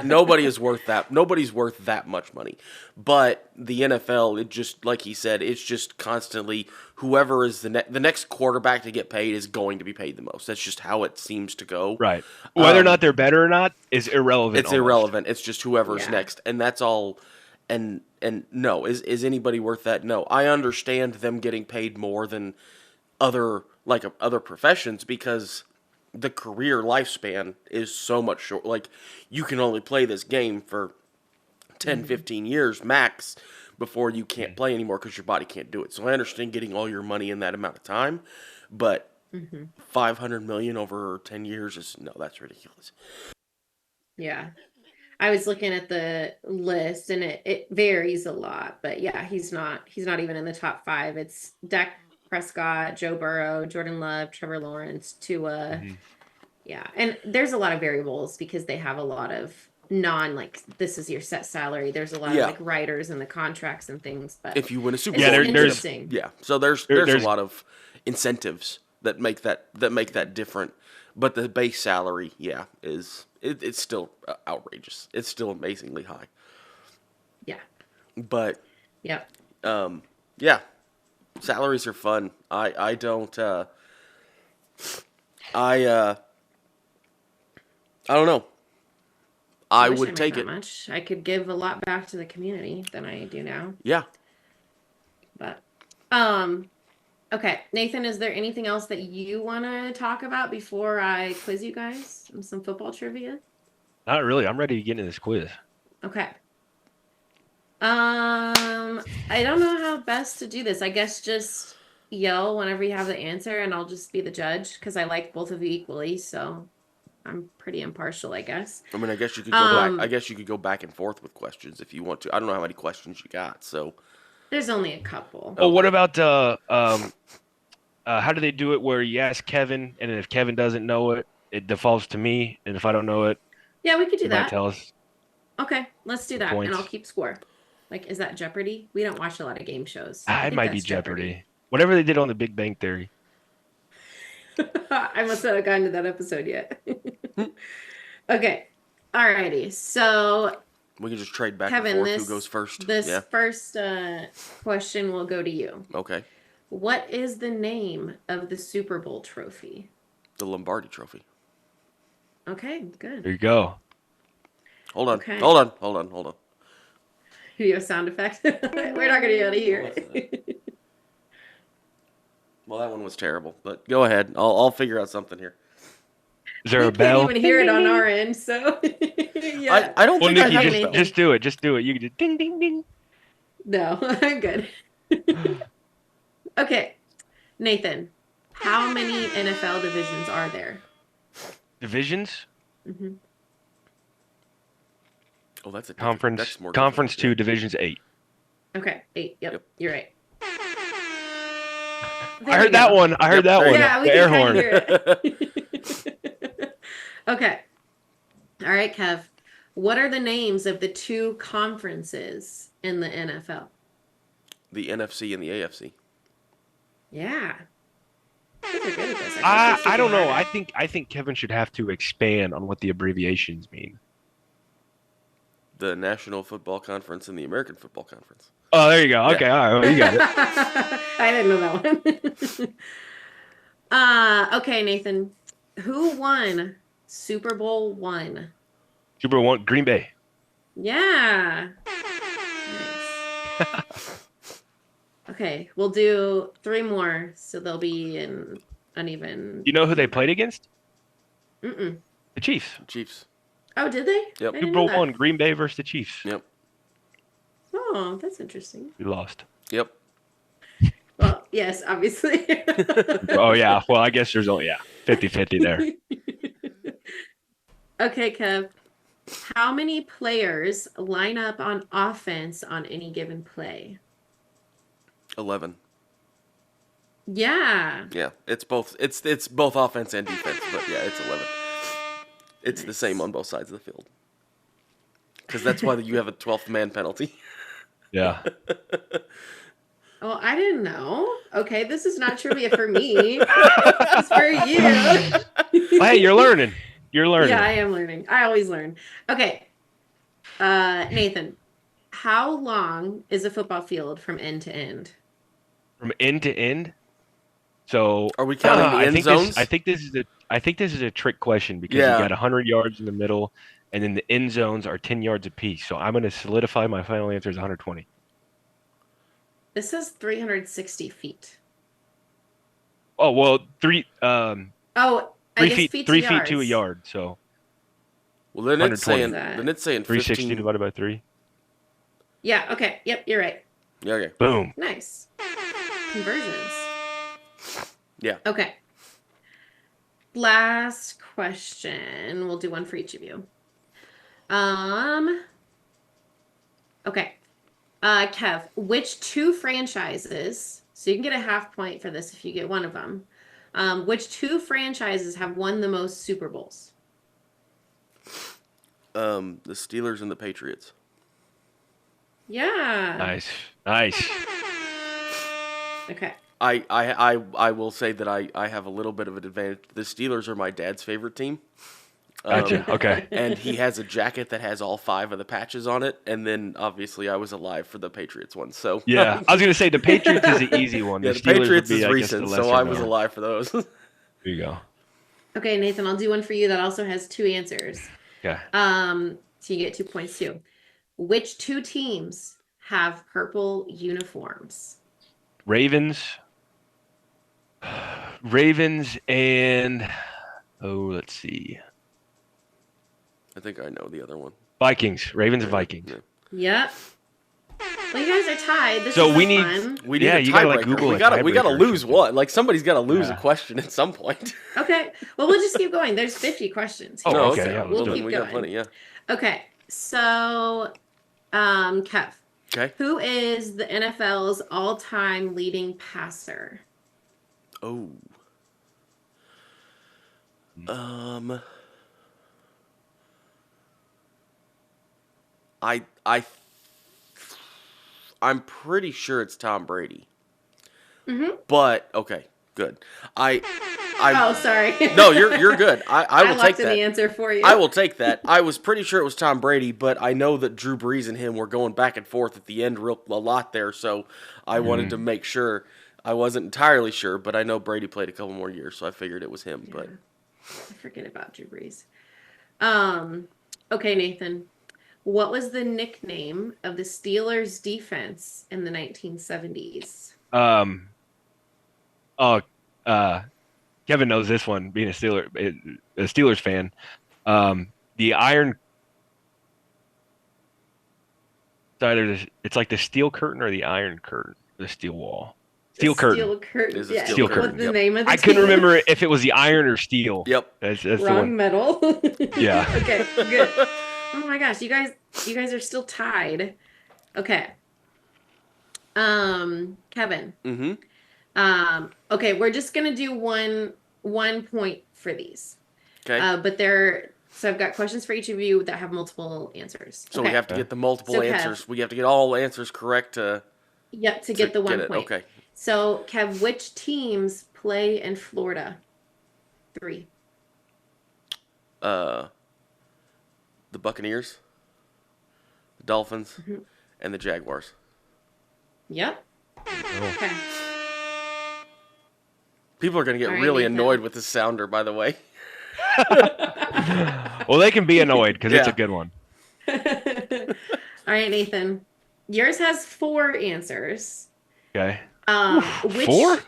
Nobody is worth that. Nobody's worth that much money. But the NFL, it just like he said, it's just constantly whoever is the next quarterback to get paid is going to be paid the most. That's just how it seems to go. Right. Whether or not they're better or not is irrelevant. It's irrelevant. It's just whoever's next, and that's all. And no, is anybody worth that? No. I understand them getting paid more than other professions because the career lifespan is so much short. Like, you can only play this game for 10, 15 years max before you can't play anymore because your body can't do it. So I understand getting all your money in that amount of time, but $500 million over 10 years that's ridiculous. Yeah. I was looking at the list and it varies a lot, but yeah, he's not even in the top 5. It's Dak Prescott, Joe Burrow, Jordan Love, Trevor Lawrence, Tua. Yeah. And there's a lot of variables because they have a lot of this is your set salary. There's a lot of like writers and the contracts and things, but if you win a Super Bowl, so there's a lot of incentives that make that different. But the base salary, it's still outrageous. It's still amazingly high. Yeah. But salaries are fun. I don't know. I would take it. Much. I could give a lot back to the community than I do now. Yeah. But okay, Nathan, is there anything else that you want to talk about before I quiz you guys on some football trivia? Not really. I'm ready to get into this quiz. Okay. I don't know how best to do this. I guess just yell whenever you have the answer and I'll just be the judge because I like both of you equally, so I'm pretty impartial, I guess. I mean, I guess you could go back. I guess you could go back and forth with questions if you want to. I don't know how many questions you got, so there's only a couple. Oh, what about how do they do it where you ask Kevin and if Kevin doesn't know it, it defaults to me, and if I don't know it, yeah, we could do that. Tell us. Okay, let's do that, and I'll keep score. Like, is that Jeopardy? We don't watch a lot of game shows. It might be Jeopardy. Whatever they did on The Big Bang Theory. I must not have gotten to that episode yet. Okay. Alrighty. So we can just trade back Kevin, and forth who goes first. This first question will go to you. Okay. What is the name of the Super Bowl trophy? The Lombardi Trophy. Okay, good. There you go. Hold on. Okay. Hold on. Do you have a sound effect? We're not going to be able to hear it. Well, that one was terrible, but go ahead. I'll figure out something here. Is there a bell? We can't even hear it on our end, so yeah. I don't think Nikki, I have just do it. Just do it. You can just ding, ding, ding. No, I'm good. Okay, Nathan, how many NFL divisions are there? Divisions? Mm-hmm. Oh, that's a conference. That's more conference 2, divisions 8. Okay, 8. Yep, you're right. I heard that one. Yeah, we air can horn. hear it. Okay. All right, Kev. What are the names of the 2 conferences in the NFL? The NFC and the AFC. Yeah. You're good at this. I don't know. I think Kevin should have to expand on what the abbreviations mean. The National Football Conference and the American Football Conference. Oh, there you go. Okay, all right. Well, you got it. I didn't know that one. Okay, Nathan. Who won Super Bowl 1? Super Bowl 1, Green Bay. Yeah. Nice. Okay, we'll do 3 more, so they'll be in uneven. You know who they played against? Mm-mm. The Chiefs. Chiefs. Oh, did they? Yep. I didn't Super know Bowl that. 1, Green Bay versus the Chiefs. Yep. Oh, that's interesting. We lost. Yep. Well, yes, obviously. Oh, yeah. Well, I guess there's only, 50-50 there. Okay, Kev. How many players line up on offense on any given play? 11. Yeah. Yeah, it's both. It's both offense and defense, but yeah, it's 11. It's the Nice. same on both sides of the field. Because that's why you have a 12th man penalty. Yeah. Oh, I didn't know. Okay, this is not trivia for me. It's for you. Well, hey, you're learning. You're learning. Yeah, I am learning. I always learn. Okay. Nathan, how long is a football field from end to end? From end to end. So Are we counting the end zones? I think this is a trick question because Yeah. you got 100 yards in the middle, and then the end zones are 10 yards apiece. So I'm going to solidify my final answer is 120. This says 360 feet. Oh well, Oh, I 3 guess feet, feet 3 to feet to a yards. yard. So Well, then it's 120. saying 360 15. divided by 3. Yeah, okay. Yep, you're right. Yeah, okay. Boom. Nice. Conversions. Yeah. Okay. Last question. We'll do one for each of you. Okay. Kev, which two franchises, so you can get a half point for this if you get one of them. Which two franchises have won the most Super Bowls? The Steelers and the Patriots. Yeah. Nice. Okay. I will say that I have a little bit of an advantage. The Steelers are my dad's favorite team. Gotcha. Okay. And he has a jacket that has all 5 of the patches on it. And then, obviously, I was alive for the Patriots one. So Yeah, I was going to say the Patriots is the easy one. yeah, The the Steelers Patriots would be, is I guess, the recent, lesser so I was known. alive for those. There you go. Okay, Nathan, I'll do one for you that also has 2 answers. Okay. So you get 2 points too. Which 2 teams have purple uniforms? Ravens and let's see. I think I know the other one. Vikings. Ravens and Vikings. Yep. Well, you guys are tied. This So is we need- fun. We need Yeah, a you gotta, like, tiebreaker. Google we a gotta tiebreaker or lose something. one. Like somebody's gotta lose a Yeah. question at some point. Okay. Well, we'll just keep going. There's 50 questions. Oh, here, okay, so yeah, let's we'll do it. keep we going. got plenty. Yeah. Okay. So, Kev, Okay. who is the NFL's all-time leading passer? Oh. I'm pretty sure it's Tom Brady. Mm-hmm. But okay, good. Oh, sorry. No, you're good. I will locked take in that. the answer for you. I will take that. I was pretty sure it was Tom Brady, but I know that Drew Brees and him were going back and forth at the end a lot there, so I wanted to make sure. I wasn't entirely sure, but I know Brady played a couple more years, so I figured it was him. Yeah. But I forget about Drew Brees. Okay, Nathan. What was the nickname of the Steelers defense in the 1970s? Kevin knows this one, being a Steelers fan. The Iron. It's like the steel curtain or the iron curtain, the steel wall. Steel curtain. Steel curtain. It's a Yeah. steel What's curtain, the yep. name of the I couldn't team? remember if it was the iron or steel. yep. That's the Wrong one. metal. Yeah. Okay, good. Oh my gosh, you guys are still tied. Okay. Kevin. Mm-hmm. Okay, we're just gonna do one point for these. Okay. So I've got questions for each of you that have multiple answers. So okay. we have to get the multiple So, Kev. answers. We have to get all answers correct to get the 1 it. point. Okay. So Kev, which teams play in Florida? 3. The Buccaneers, the Dolphins, and the Jaguars. Yep. Oh. Okay. People are going to get All right, really Nathan. annoyed with this sounder, by the way. Well, they can be annoyed because it's Yeah. a good one. All right, Nathan. Yours has 4 answers. Okay. Which 4?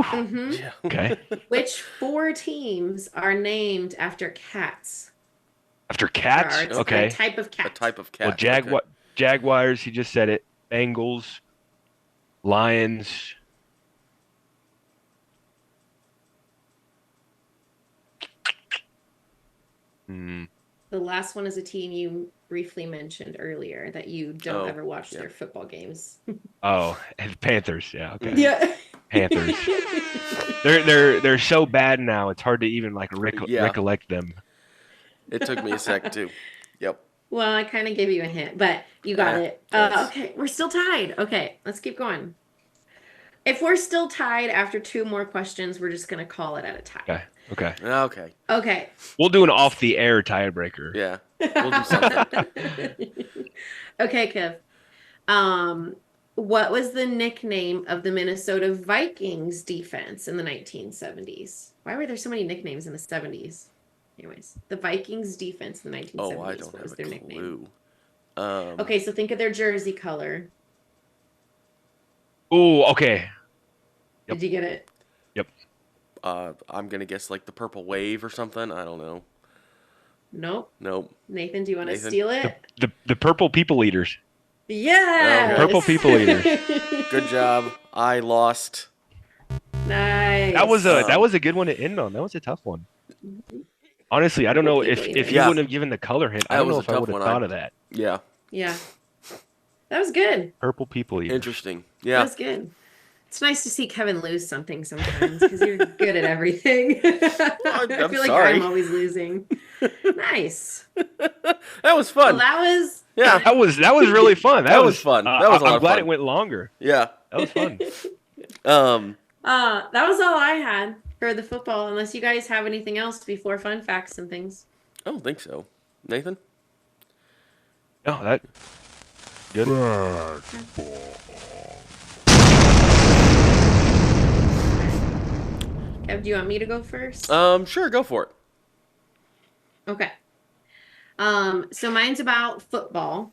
Mm-hmm. Yeah. Okay. Which 4 teams are named after cats? After Or cats? a Okay. type of A cat. type of Well, cat. Okay. Jaguars, he just said it. Bengals, Lions. Hmm. The last one is a team you briefly mentioned earlier that you don't Oh, ever watch yeah. their football games. Oh, and Panthers. Yeah, okay. Yeah. Panthers. They're so bad now. It's hard to even like Yeah. recollect them. It took me a sec too. Yep. Well, I kind of gave you a hint, but you got it. Close. Okay, we're still tied. Okay, let's keep going. If we're still tied after 2 more questions, we're just gonna call it at a tie. Okay. Okay. Okay. Okay. We'll do an off the air tiebreaker. Yeah. We'll do something. Okay, Kev. What was the nickname of the Minnesota Vikings defense in the 1970s? Why were there so many nicknames in the 70s? Anyways, the Vikings defense in the 1970s. Oh, I don't What have was a their clue. nickname? Um, Okay, so think of their jersey color. Oh, okay. Yep. Did you get it? Yep. I'm gonna guess like the purple wave or something. I don't know. Nope. Nope. Nathan, do you want to Nathan? steal it? The purple people eaters. Yes. Purple people eaters. Good job. I lost. Nice. That was a good one to end on. That was a tough one. Honestly, I don't know Purple if people you Yeah. wouldn't have given the color hint. I That don't was know a if I tough would have one. thought of that. Yeah. Yeah. That was good. Purple people eaters. Interesting. That Yeah. was good. It's nice to see Kevin lose something sometimes because you're good at everything. I I'm feel like sorry. I'm always losing. Nice. That was fun. Well, that was Yeah. That was really fun. That was fun. That was a lot I'm of glad fun. it went longer. Yeah. That was fun. that was all I had for the football. Unless you guys have anything else before fun facts and things. I don't think so. Nathan? No, that good. Kev, do you want me to go first? Sure, go for it. Okay. So mine's about football.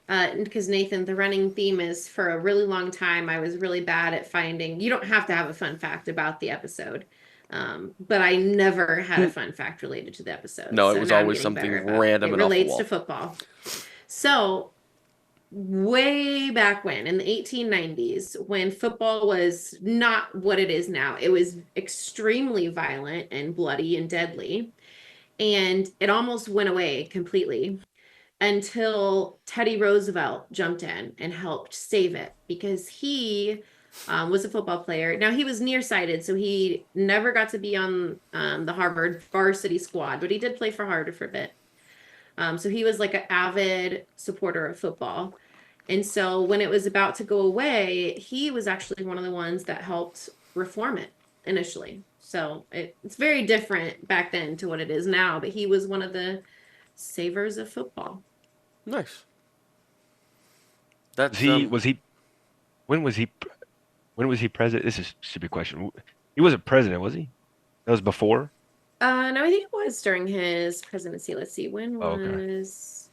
Because Nathan, the running theme is for a really long time, I was really bad at finding. You don't have to have a fun fact about the episode, but I never had a fun fact related to the episode. No, it so was now I'm always getting something better about it. random It and off the relates wall. to football. So, way back when, in the 1890s, when football was not what it is now, it was extremely violent and bloody and deadly, and it almost went away completely until Teddy Roosevelt jumped in and helped save it because he was a football player. Now, he was nearsighted, so he never got to be on the Harvard varsity squad, but he did play for Harvard for a bit. So he was like an avid supporter of football. And so when it was about to go away, he was actually one of the ones that helped reform it initially. So it's very different back then to what it is now, but he was one of the savers of football. Nice. That's Was he when was he president? This is a stupid question. He wasn't president, was he? That was before? No, I think it was during his presidency. Let's see, when Oh, okay. was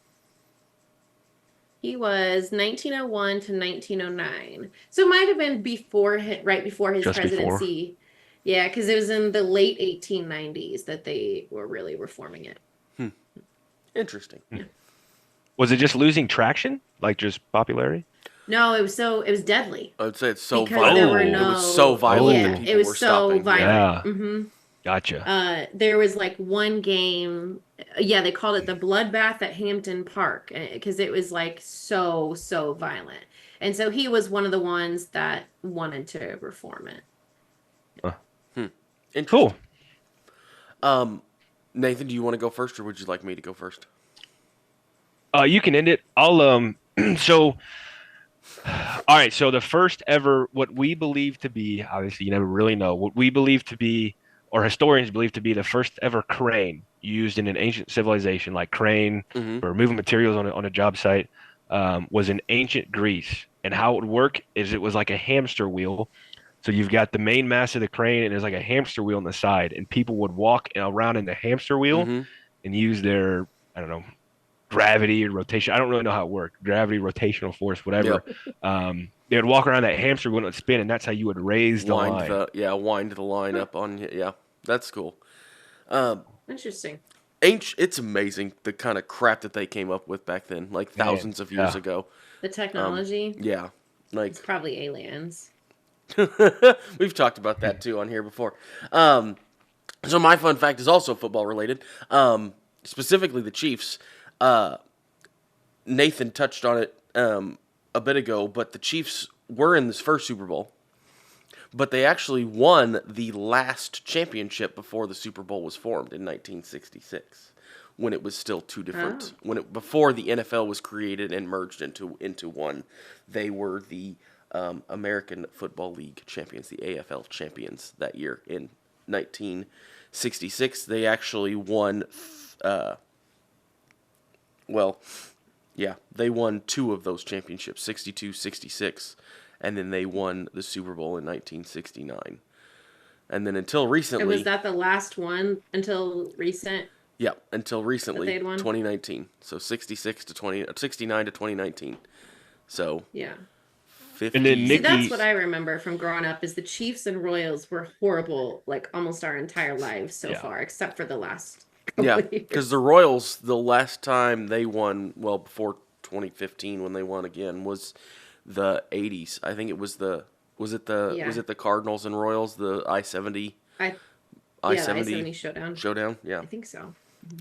he was 1901 to 1909. So it might have been right before his Just before? presidency. Yeah, because it was in the late 1890s that they were really reforming it. interesting. Was it just losing traction? Like just popularity? No, it was deadly. I would say it's so Because there were violent. no, It was so violent yeah, that people it was were so stopping. violent. Yeah. Mm-hmm. Gotcha. There was like one game, yeah, they called it the bloodbath at Hampton Park because it was like so violent. And so he was one of the ones that wanted to reform it. Interesting. Cool. Nathan, do you want to go first, or would you like me to go first? You can end it. I'll so all right, so the first ever what we believe to be, obviously you never really know, what we believe to be or historians believe to be the first ever crane used in an ancient civilization, like crane Mm-hmm. for moving materials on a job site, was in ancient Greece. And how it would work is it was like a hamster wheel. So you've got the main mass of the crane, and there's like a hamster wheel on the side, and people would walk around in the hamster wheel Mm-hmm. and use their, I don't know, gravity and rotation. I don't really know how it worked. Gravity, rotational force, whatever. Yep. They would walk around that hamster wheel and it would spin, and that's how you would raise the line. Wind the line up on. Yeah, that's cool. Interesting. It's amazing the kind of crap that they came up with back then, like thousands of years ago. The technology. Yeah, like it's probably aliens. we've talked about that too on here before. So my fun fact is also football related. Specifically the Chiefs. Nathan touched on it a bit ago, but the Chiefs were in this first Super Bowl, but they actually won the last championship before the Super Bowl was formed in 1966, when it was still two different. Before the NFL was created and merged into one, they were the American Football League champions, the AFL champions that year in 1966. They actually won. They won two of those championships, 62, 66, and then they won the Super Bowl in 1969. And then until recently... And was that the last one until recent? Yeah, until recently, 2019. So 69 to 2019. So... Yeah. 50. And then Nikki... See, that's what I remember from growing up, is the Chiefs and Royals were horrible, like, almost our entire lives so far, except for the last... Yeah, because the Royals, the last time they won, well, before 2015 when they won again, was the 80s. I think it was was it the Cardinals and Royals, the I-70 I-70 showdown. Yeah, I think so.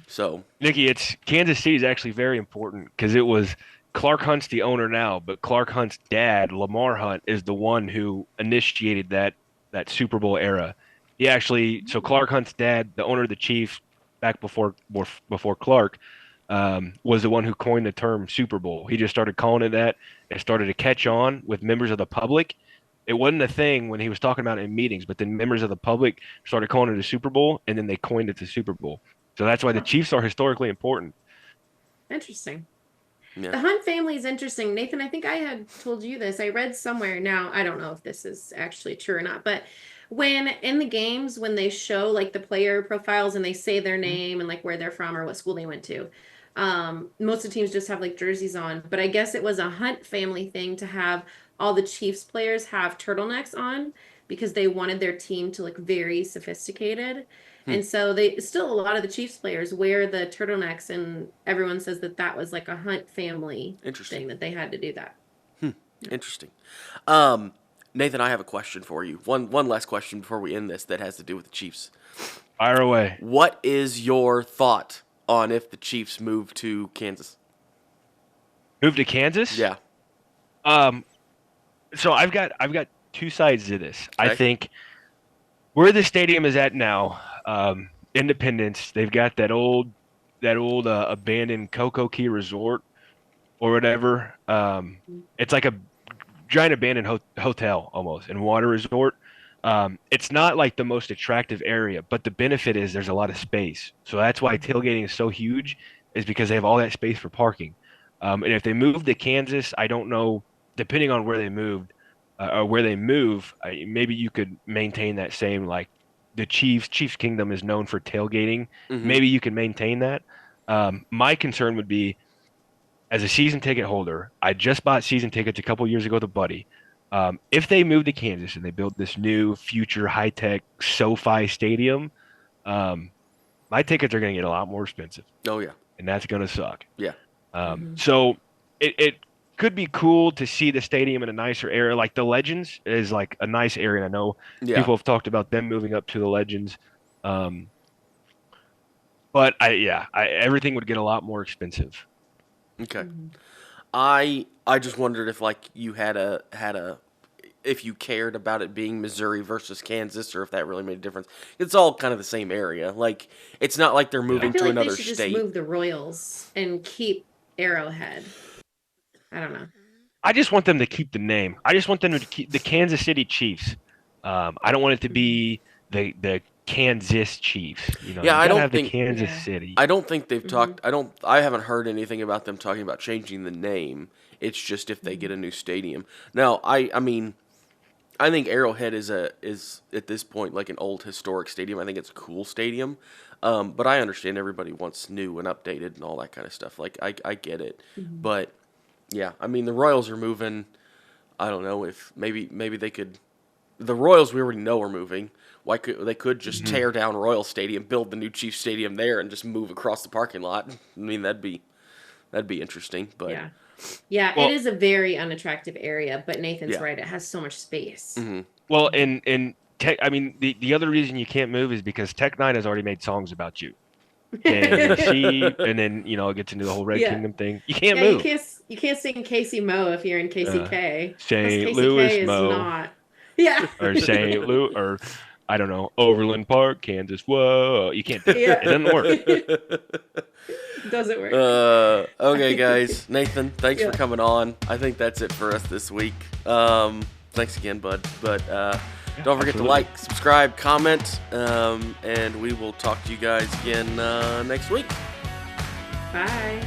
So Nikki, Kansas City is actually very important because it was Clark Hunt's the owner now, but Clark Hunt's dad, Lamar Hunt, is the one who initiated that Super Bowl era. So Clark Hunt's dad, the owner of the Chiefs, back before Clark, was the one who coined the term Super Bowl. He just started calling it that. It started to catch on with members of the public. It wasn't a thing when he was talking about it in meetings, but then members of the public started calling it a Super Bowl, and then they coined it the Super Bowl. So that's why the Chiefs are historically important. Interesting. Yeah. The Hunt family is interesting. Nathan, I think I had told you this. I read somewhere, now I don't know if this is actually true or not, but when in the games, when they show like the player profiles and they say their name and like where they're from or what school they went to, most of the teams just have like jerseys on. But I guess it was a Hunt family thing to have all the Chiefs players have turtlenecks on because they wanted their team to look very sophisticated. And so a lot of the Chiefs players wear the turtlenecks, and everyone says that was like a Hunt family thing, that they had to do that. Interesting. Nathan, I have a question for you. One last question before we end this that has to do with the Chiefs. Fire away. What is your thought on if the Chiefs move to Kansas? Move to Kansas? Yeah. So I've got two sides to this. Okay. I think where the stadium is at now, Independence, they've got that old abandoned Coco Key Resort or whatever. It's like a giant abandoned hotel almost, and water resort. It's not like the most attractive area, but the benefit is there's a lot of space. So that's why tailgating is so huge, is because they have all that space for parking. And if they move to Kansas, I don't know, depending on where they moved or where they move, maybe you could maintain that same, like the Chiefs Kingdom is known for tailgating. Mm-hmm. Maybe you can maintain that. My concern would be, as a season ticket holder, I just bought season tickets a couple years ago with a buddy. If they move to Kansas and they build this new future high-tech SoFi stadium, my tickets are going to get a lot more expensive. Oh, yeah. And that's going to suck. Yeah. So it could be cool to see the stadium in a nicer area. Like the Legends is like a nice area. I know people have talked about them moving up to the Legends. But everything would get a lot more expensive. Okay. I just wondered if like you had a if you cared about it being Missouri versus Kansas, or if that really made a difference. It's all kind of the same area. Like it's not like they're moving to another they should state. Just move the Royals and keep Arrowhead. I don't know. I just want them to keep the name. I just want them to keep the Kansas City Chiefs. I don't want it to be the Kansas Chiefs. I don't think Kansas City. I don't think they've talked. I haven't heard anything about them talking about changing the name. It's just if they get a new stadium. Now, I mean, I think Arrowhead is at this point like an old historic stadium. I think it's a cool stadium, but I understand everybody wants new and updated and all that kind of stuff. Like I get it, but yeah, I mean the Royals are moving. I don't know if maybe they could. The Royals we already know are moving. Why could just tear down Royal Stadium, build the new Chiefs Stadium there, and just move across the parking lot? I mean that'd be interesting. But yeah, Well- it is a very unattractive area. But Nathan's Yeah. right; it has so much space. Well, and Tech, I mean, the other reason you can't move is because Tech Nine has already made songs about you. And and then get into the whole Red Yeah. Kingdom thing. You can't Yeah, move. you can't sing Casey Mo if you're in KCK. 'cause St. KCK Louis is Mo. not. Yeah. Or St. Louis, or I don't know, Overland Park, Kansas. Whoa, you can't do it. Yeah. It doesn't work. Doesn't work. Okay, guys. Nathan, thanks Yeah. for coming on. I think that's it for us this week. Thanks again, bud. But don't forget absolutely. to like, subscribe, comment, and we will talk to you guys again next week. Bye.